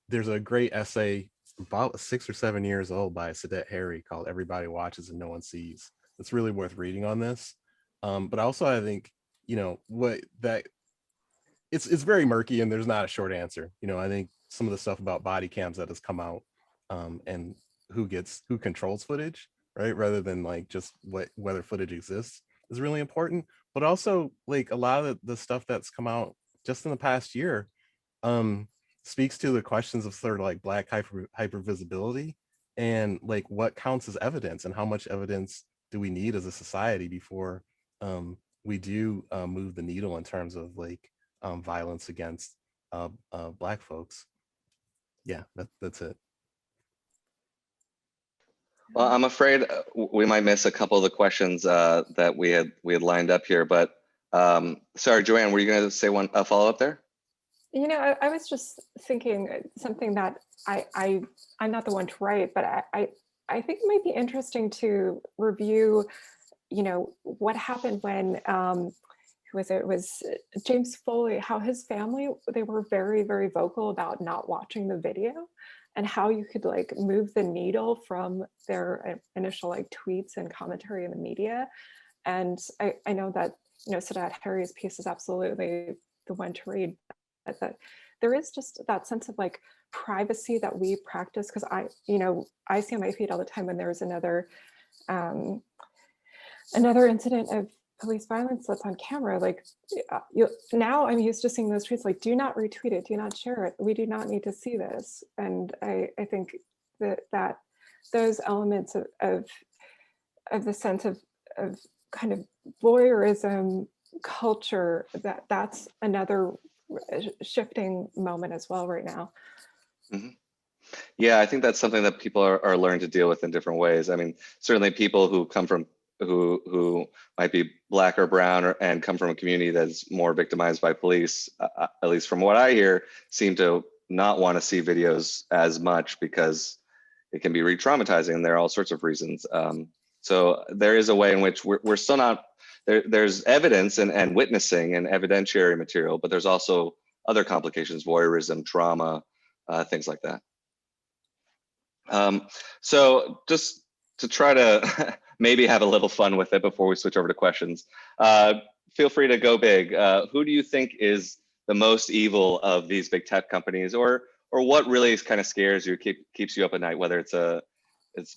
Speaker 4: there's a great essay about 6 or 7 years old by Sadet Harry called "Everybody Watches and No One Sees." It's really worth reading on this. But also, I think it's very murky, and there's not a short answer. I think some of the stuff about body cams that has come out and who controls footage, right, rather than like just whether footage exists, is really important. But also, like, a lot of the stuff that's come out just in the past year speaks to the questions of sort of like Black hypervisibility and like what counts as evidence, and how much evidence do we need as a society before we do move the needle in terms of like violence against Black folks. Yeah, that's it.
Speaker 1: Well, I'm afraid we might miss a couple of the questions that we had lined up here, but sorry, Joanne, were you going to say a follow-up there?
Speaker 3: I was just thinking something that I'm not the one to write, but I think it might be interesting to review, what happened when it was James Foley, how his family, they were very, very vocal about not watching the video, and how you could like move the needle from their initial like tweets and commentary in the media. And I know that, Sadat Harry's piece is absolutely the one to read, but that there is just that sense of like privacy that we practice. Because I see on my feed all the time when there's another incident of police violence that's on camera, like now I'm used to seeing those tweets like, do not retweet it, do not share it, we do not need to see this. And I think that those elements of the sense of kind of voyeurism culture, that's another shifting moment as well right now.
Speaker 1: Mhm. Yeah, I think that's something that people are learning to deal with in different ways. I mean, certainly people who come from who might be black or brown and come from a community that's more victimized by police, at least from what I hear, seem to not want to see videos as much because it can be re-traumatizing, and there are all sorts of reasons. So there is a way in which we're still not there. There's evidence and witnessing and evidentiary material, but there's also other complications, voyeurism, trauma, things like that. So just to try to maybe have a little fun with it before we switch over to questions, feel free to go big. Who do you think is the most evil of these big tech companies, or what really kind of scares you, keeps you up at night, whether it's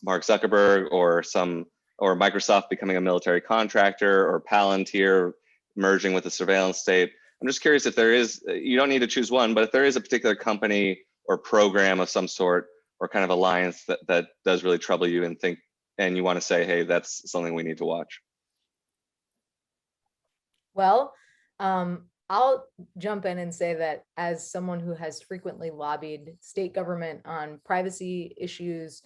Speaker 1: Mark Zuckerberg or Microsoft becoming a military contractor, or Palantir merging with the surveillance state? I'm just curious if there is, you don't need to choose one, but if there is a particular company or program of some sort or kind of alliance that does really trouble you and you want to say, hey, that's something we need to watch.
Speaker 2: Well, I'll jump in and say that as someone who has frequently lobbied state government on privacy issues,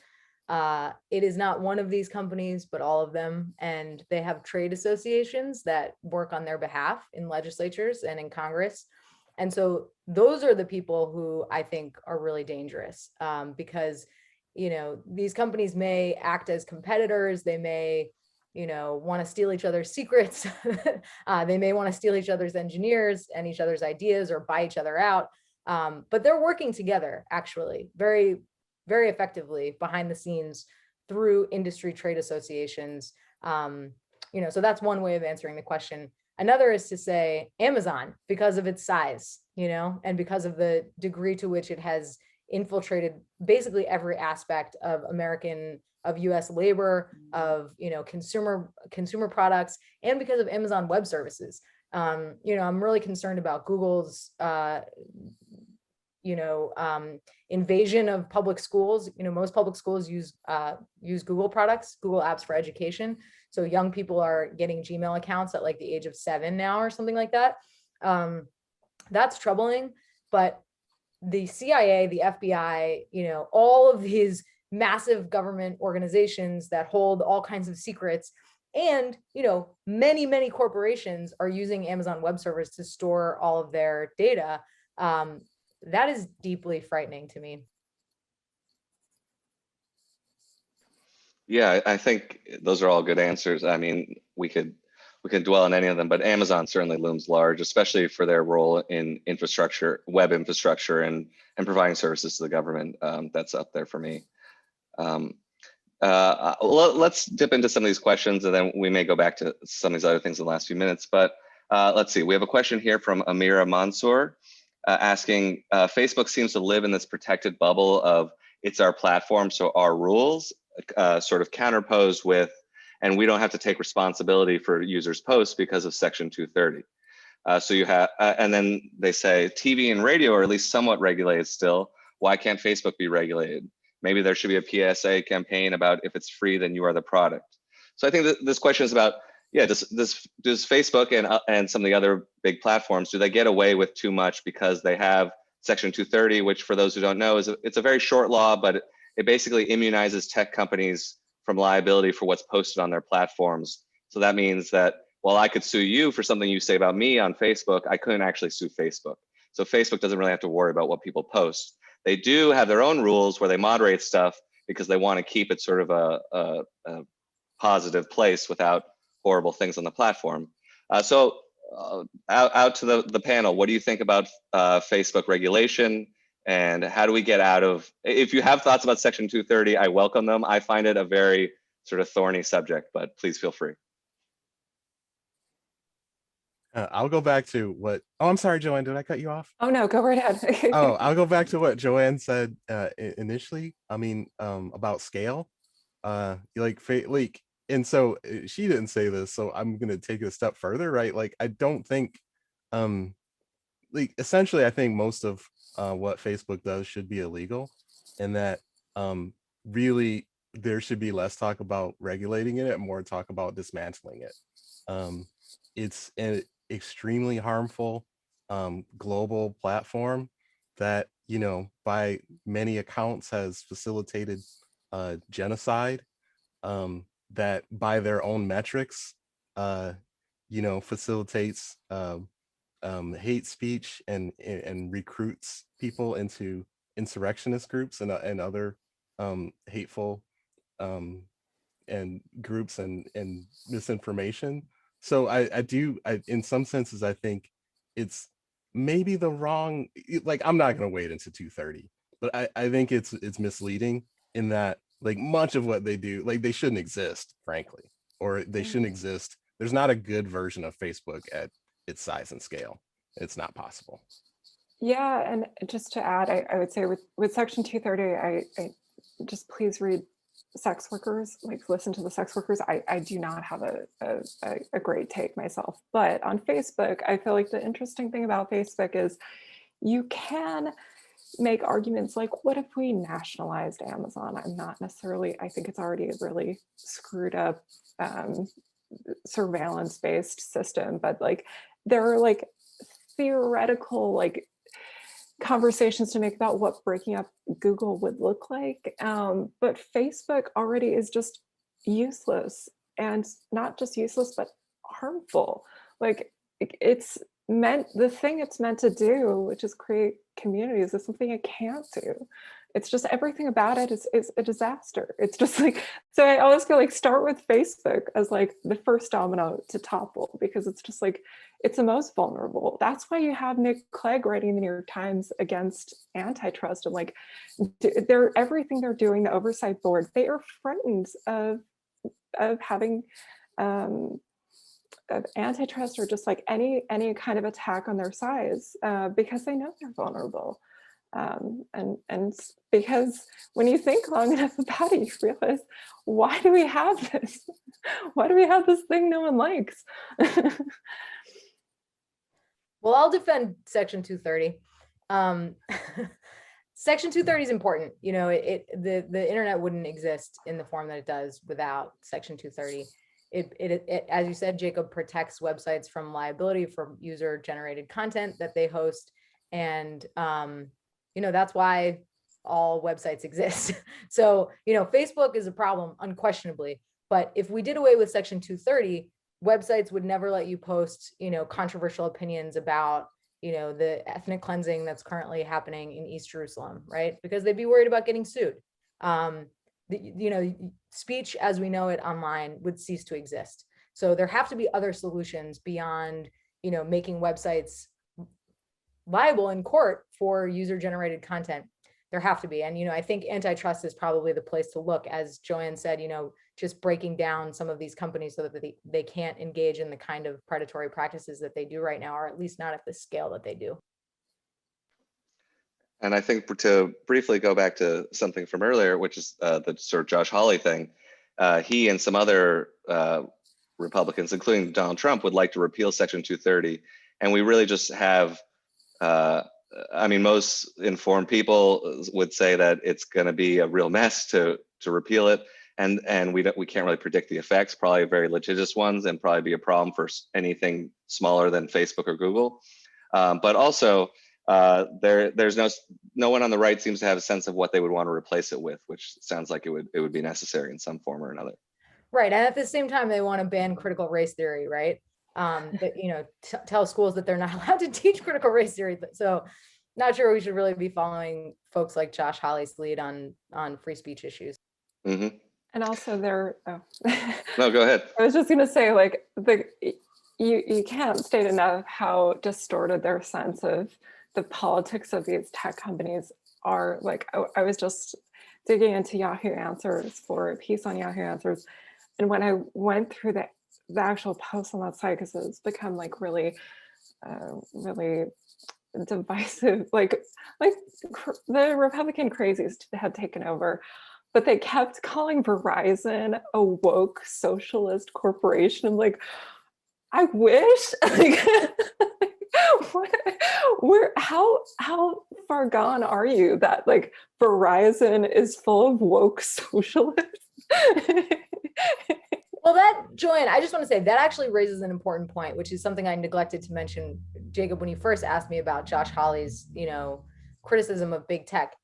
Speaker 2: it is not one of these companies, but all of them. And they have trade associations that work on their behalf in legislatures and in Congress. And so those are the people who I think are really dangerous, because, these companies may act as competitors. They may, want to steal each other's secrets. They may want to steal each other's engineers and each other's ideas or buy each other out. But they're working together, actually, very, very effectively behind the scenes through industry trade associations. So that's one way of answering the question. Another is to say Amazon, because of its size, and because of the degree to which it has infiltrated basically every aspect of US labor, of, consumer products, and because of Amazon Web Services. I'm really concerned about Google's, invasion of public schools. Most public schools use Google products, Google apps for education. So young people are getting Gmail accounts at like the age of 7 now or something like that. That's troubling. But the CIA, the FBI, all of these massive government organizations that hold all kinds of secrets, and many, many corporations are using Amazon Web Services to store all of their data. That is deeply frightening to me.
Speaker 1: Yeah, I think those are all good answers. I mean, we could dwell on any of them, but Amazon certainly looms large, especially for their role in infrastructure, web infrastructure, and providing services to the government. That's up there for me. Let's dip into some of these questions, and then we may go back to some of these other things in the last few minutes. But let's see, we have a question here from Amira Mansour asking, Facebook seems to live in this protected bubble of it's our platform, so our rules, sort of counterposed with, and we don't have to take responsibility for users' posts because of Section 230. So you have, and then they say TV and radio are at least somewhat regulated still. Why can't Facebook be regulated? Maybe there should be a PSA campaign about if it's free, then you are the product. So I think that this question is about, yeah, does Facebook and some of the other big platforms, do they get away with too much because they have Section 230, which for those who don't know, it's a very short law, but it basically immunizes tech companies from liability for what's posted on their platforms. So that means that while I could sue you for something you say about me on Facebook, I couldn't actually sue Facebook. So Facebook doesn't really have to worry about what people post. They do have their own rules where they moderate stuff because they want to keep it sort of a positive place without horrible things on the platform. So out to the panel, what do you think about Facebook regulation? And how do we get out of, if you have thoughts about Section 230, I welcome them. I find it a very sort of thorny subject, but please feel free.
Speaker 4: I'll go back to what, oh, I'm sorry, Joanne, did I cut you off?
Speaker 3: Oh, no, go right ahead.
Speaker 4: Oh, I'll go back to what Joanne said initially. I mean, about scale, and so she didn't say this, so I'm going to take it a step further, right? Like, I don't think, essentially, I think most of what Facebook does should be illegal, and that really there should be less talk about regulating it and more talk about dismantling it. It's extremely harmful global platform that, you know, by many accounts has facilitated genocide, that by their own metrics, you know, facilitates hate speech and recruits people into insurrectionist groups and other hateful and groups and misinformation. So in some senses, I think it's maybe the wrong, like, I'm not going to wade into 230, but I think it's misleading in that, like, much of what they do, like, they shouldn't exist, frankly, or they shouldn't exist. There's not a good version of Facebook at its size and scale. It's not possible.
Speaker 3: Yeah, and just to add, I would say with Section 230, I just please read sex workers, like listen to the sex workers. I do not have a great take myself, but on Facebook, I feel like the interesting thing about Facebook is you can make arguments like, what if we nationalized Amazon? I'm not necessarily, I think it's already a really screwed up surveillance-based system, but like there are like theoretical like conversations to make about what breaking up Google would look like. But Facebook already is just useless, and not just useless, but harmful. Like it's meant, the thing it's meant to do, which is create communities, is something it can't do. It's just everything about it is a disaster. It's just like, so I always feel like start with Facebook as like the first domino to topple, because it's just like, it's the most vulnerable. That's why you have Nick Clegg writing in the New York Times against antitrust, and like everything they're doing, the oversight board, they are frightened of having of antitrust or just like any kind of attack on their size, because they know they're vulnerable. And because when you think long enough about it, you realize, why do we have this? Why do we have this thing no one likes?
Speaker 2: Well, I'll defend Section 230. Section 230 is important. You know, the internet wouldn't exist in the form that it does without Section 230. It, as you said, Jacob, protects websites from liability for user-generated content that they host, and you know, that's why all websites exist. So, you know, Facebook is a problem, unquestionably. But if we did away with Section 230, websites would never let you post, you know, controversial opinions about, you know, the ethnic cleansing that's currently happening in East Jerusalem, right? Because they'd be worried about getting sued. You know, speech as we know it online would cease to exist. So there have to be other solutions beyond, you know, making websites liable in court for user-generated content. There have to be. And, you know, I think antitrust is probably the place to look, as Joanne said, you know, just breaking down some of these companies so that they can't engage in the kind of predatory practices that they do right now, or at least not at the scale that they do.
Speaker 1: And I think to briefly go back to something from earlier, which is the sort of Josh Hawley thing, he and some other Republicans, including Donald Trump, would like to repeal Section 230. And we really just have, I mean, most informed people would say that it's going to be a real mess to repeal it. And we can't really predict the effects, probably very litigious ones, and probably be a problem for anything smaller than Facebook or Google. But also, there's no one on the right seems to have a sense of what they would want to replace it with, which sounds like it would be necessary in some form or another.
Speaker 2: Right, and at the same time, they want to ban critical race theory, right? That, you know, tell schools that they're not allowed to teach critical race theory. So, not sure we should really be following folks like Josh Hawley's lead on free speech issues.
Speaker 1: Mm-hmm.
Speaker 3: And also they're,
Speaker 1: No, go ahead.
Speaker 3: I was just going to say, like, you can't state enough how distorted their sense of the politics of these tech companies are. Like, I was just digging into Yahoo Answers for a piece on Yahoo Answers, and when I went through the actual post on that site, because it's become like really divisive, like the Republican crazies had taken over, but they kept calling Verizon a woke socialist corporation. I'm like, I wish. Like, how far gone are you that like Verizon is full of woke socialists?
Speaker 2: Well, that, Joanne, I just want to say that actually raises an important point, which is something I neglected to mention, Jacob, when you first asked me about Josh Hawley's, criticism of big tech.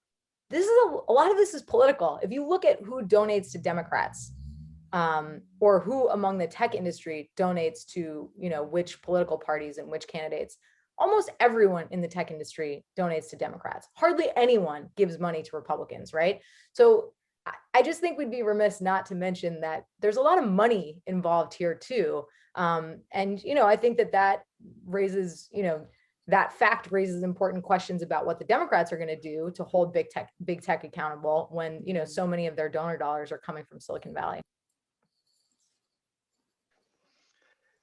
Speaker 2: This is a lot of this is political. If you look at who donates to Democrats, or who among the tech industry donates to, which political parties and which candidates, almost everyone in the tech industry donates to Democrats. Hardly anyone gives money to Republicans, right? So I just think we'd be remiss not to mention that there's a lot of money involved here too. And, I think that raises, that fact raises important questions about what the Democrats are going to do to hold big tech accountable when, so many of their donor dollars are coming from Silicon Valley.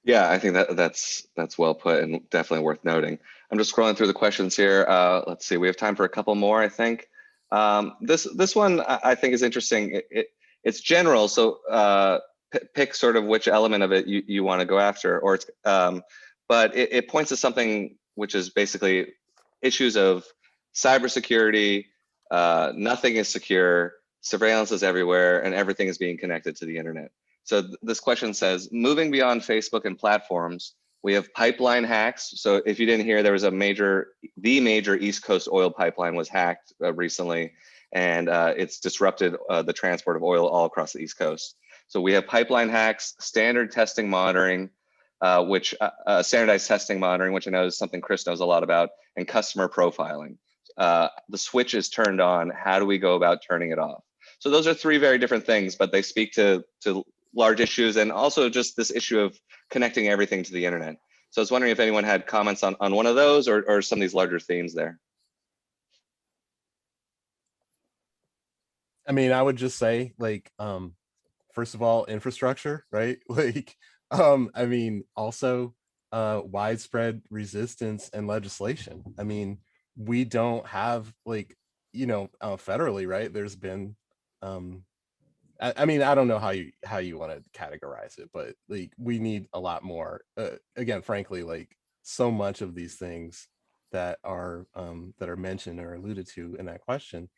Speaker 1: Yeah, I think that's well put and definitely worth noting. I'm just scrolling through the questions here. Let's see, we have time for a couple more, I think. This one I think is interesting. It's general, so pick sort of which element of it you want to go after, or it's, but it points to something which is basically issues of cybersecurity. Nothing is secure, surveillance is everywhere, and everything is being connected to the internet. So this question says, moving beyond Facebook and platforms, we have pipeline hacks. So if you didn't hear, there was the major East Coast oil pipeline was hacked recently, and it's disrupted the transport of oil all across the East Coast. So we have pipeline hacks, standardized testing monitoring, which I know is something Chris knows a lot about, and customer profiling. The switch is turned on. How do we go about turning it off? So those are three very different things, but they speak to large issues, and also just this issue of connecting everything to the internet. So I was wondering if anyone had comments on one of those or some of these larger themes there.
Speaker 4: I mean, I would just say, like, first of all, infrastructure, right? Like, I mean, also widespread resistance and legislation. I mean, we don't have, like, federally, right? There's been I mean, I don't know how you want to categorize it, but like we need a lot more. Again, frankly, like so much of these things that are mentioned or alluded to in that question,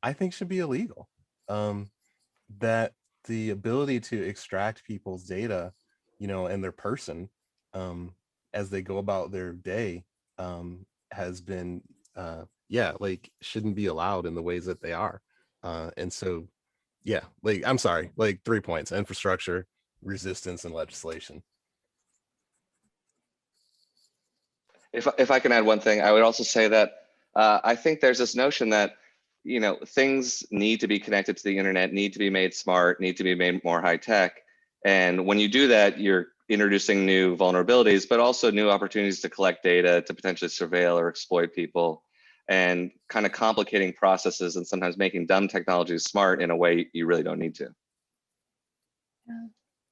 Speaker 4: I think should be illegal. That the ability to extract people's data, and their person, as they go about their day, has been, like shouldn't be allowed in the ways that they are, and so. Yeah, like I'm sorry, like 3 points: infrastructure, resistance, and legislation.
Speaker 1: If I can add one thing, I would also say that I think there's this notion that things need to be connected to the internet, need to be made smart, need to be made more high tech, and when you do that, you're introducing new vulnerabilities, but also new opportunities to collect data to potentially surveil or exploit people, and kind of complicating processes and sometimes making dumb technologies smart in a way you really don't need to.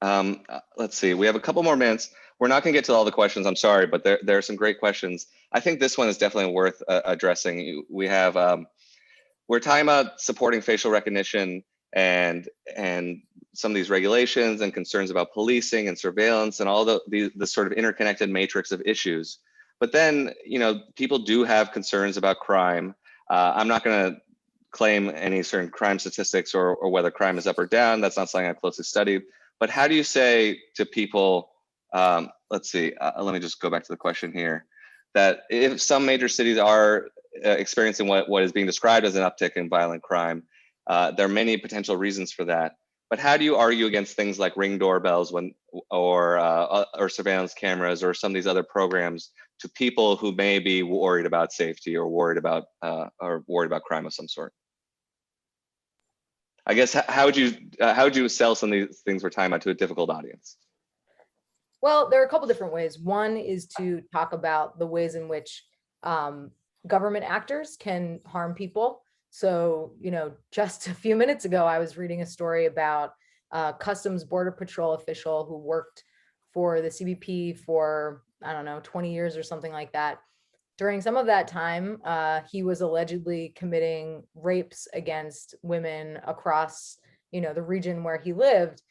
Speaker 1: Yeah. Let's see, we have a couple more minutes. We're not going to get to all the questions, I'm sorry, but there are some great questions. I think this one is definitely worth addressing. We have, we're talking about supporting facial recognition and some of these regulations and concerns about policing and surveillance and all the sort of interconnected matrix of issues. But then, people do have concerns about crime. I'm not going to claim any certain crime statistics or whether crime is up or down. That's not something I've closely studied. But how do you say to people, let's see, let me just go back to the question here, that if some major cities are experiencing what is being described as an uptick in violent crime, there are many potential reasons for that. But how do you argue against things like Ring doorbells or surveillance cameras or some of these other programs to people who may be worried about safety or worried about crime of some sort? I guess how would you sell some of these things we're talking about to a difficult audience?
Speaker 2: Well, there are a couple different ways. One is to talk about the ways in which government actors can harm people. So, just a few minutes ago, I was reading a story about a Customs Border Patrol official who worked for the CBP for, I don't know, 20 years or something like that. During some of that time, he was allegedly committing rapes against women across, the region where he lived.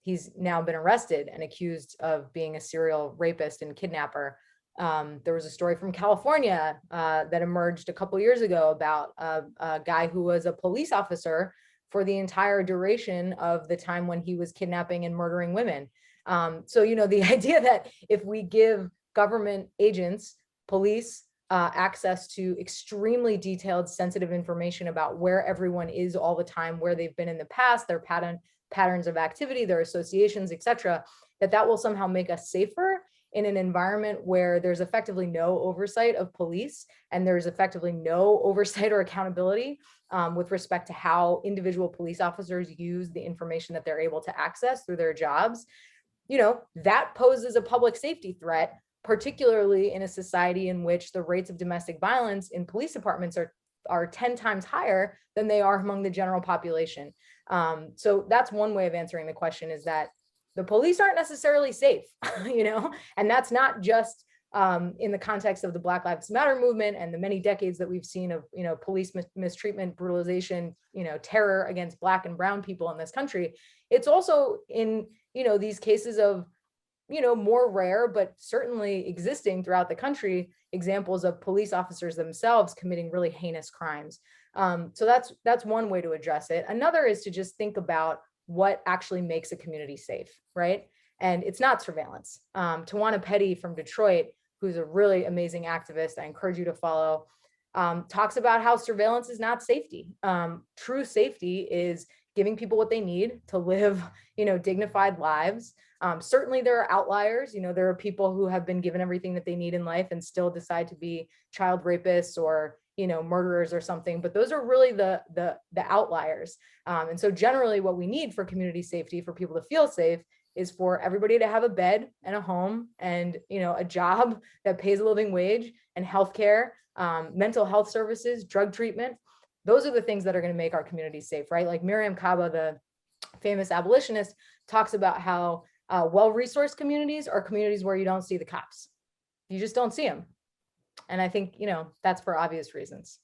Speaker 2: He's now been arrested and accused of being a serial rapist and kidnapper. There was a story from California that emerged a couple years ago about a guy who was a police officer for the entire duration of the time when he was kidnapping and murdering women. So, you know, the idea that if we give government agents, police, access to extremely detailed, sensitive information about where everyone is all the time, where they've been in the past, their patterns of activity, their associations, etc., that will somehow make us safer in an environment where there's effectively no oversight of police and there's effectively no oversight or accountability with respect to how individual police officers use the information that they're able to access through their jobs. You know, that poses a public safety threat, particularly in a society in which the rates of domestic violence in police departments are 10 times higher than they are among the general population. So that's one way of answering the question, is that the police aren't necessarily safe, you know, and that's not just in the context of the Black Lives Matter movement and the many decades that we've seen of, you know, police mistreatment, brutalization, you know, terror against Black and brown people in this country. It's also in, you know, these cases of, you know, more rare, but certainly existing throughout the country, examples of police officers themselves committing really heinous crimes. So that's one way to address it. Another is to just think about what actually makes a community safe, right? And it's not surveillance. Tawana Petty from Detroit, who's a really amazing activist, I encourage you to follow, talks about how surveillance is not safety. True safety is giving people what they need to live, you know, dignified lives. Certainly there are outliers, you know, there are people who have been given everything that they need in life and still decide to be child rapists or, you know, murderers or something, but those are really the outliers. And so generally what we need for community safety, for people to feel safe, is for everybody to have a bed and a home and, you know, a job that pays a living wage, and healthcare, mental health services, drug treatment. Those are the things that are going to make our communities safe, right? Like Miriam Kaba, the famous abolitionist, talks about how well-resourced communities are communities where you don't see the cops. You just don't see them. And I think, you know, that's for obvious reasons.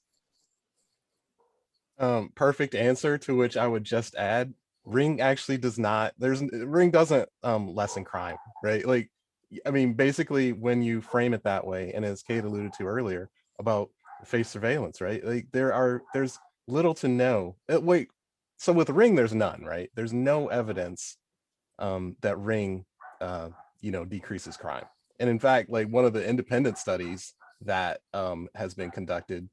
Speaker 4: Perfect answer, to which I would just add, Ring actually does not, Ring doesn't lessen crime, right? Like, I mean, basically when you frame it that way, and as Kate alluded to earlier about face surveillance, right? Like there's little to no, so with Ring, there's none, right? There's no evidence that Ring, you know, decreases crime. And in fact, like one of the independent studies that has been conducted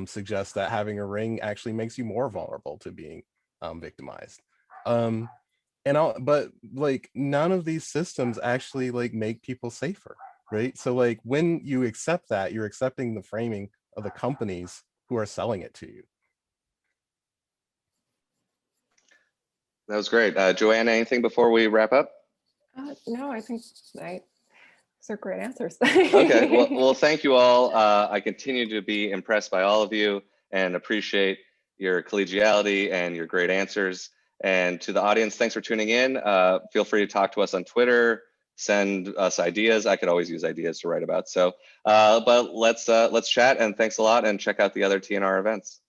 Speaker 4: suggests that having a Ring actually makes you more vulnerable to being victimized. But like none of these systems actually like make people safer, right? So like when you accept that, you're accepting the framing of the companies who are selling it to you.
Speaker 1: That was great. Joanna, anything before we wrap up?
Speaker 3: No, I think those are great answers.
Speaker 1: Okay, well, thank you all. I continue to be impressed by all of you and appreciate your collegiality and your great answers. And to the audience, thanks for tuning in. Feel free to talk to us on Twitter, send us ideas. I could always use ideas to write about. So, but let's chat, and thanks a lot, and check out the other TNR events.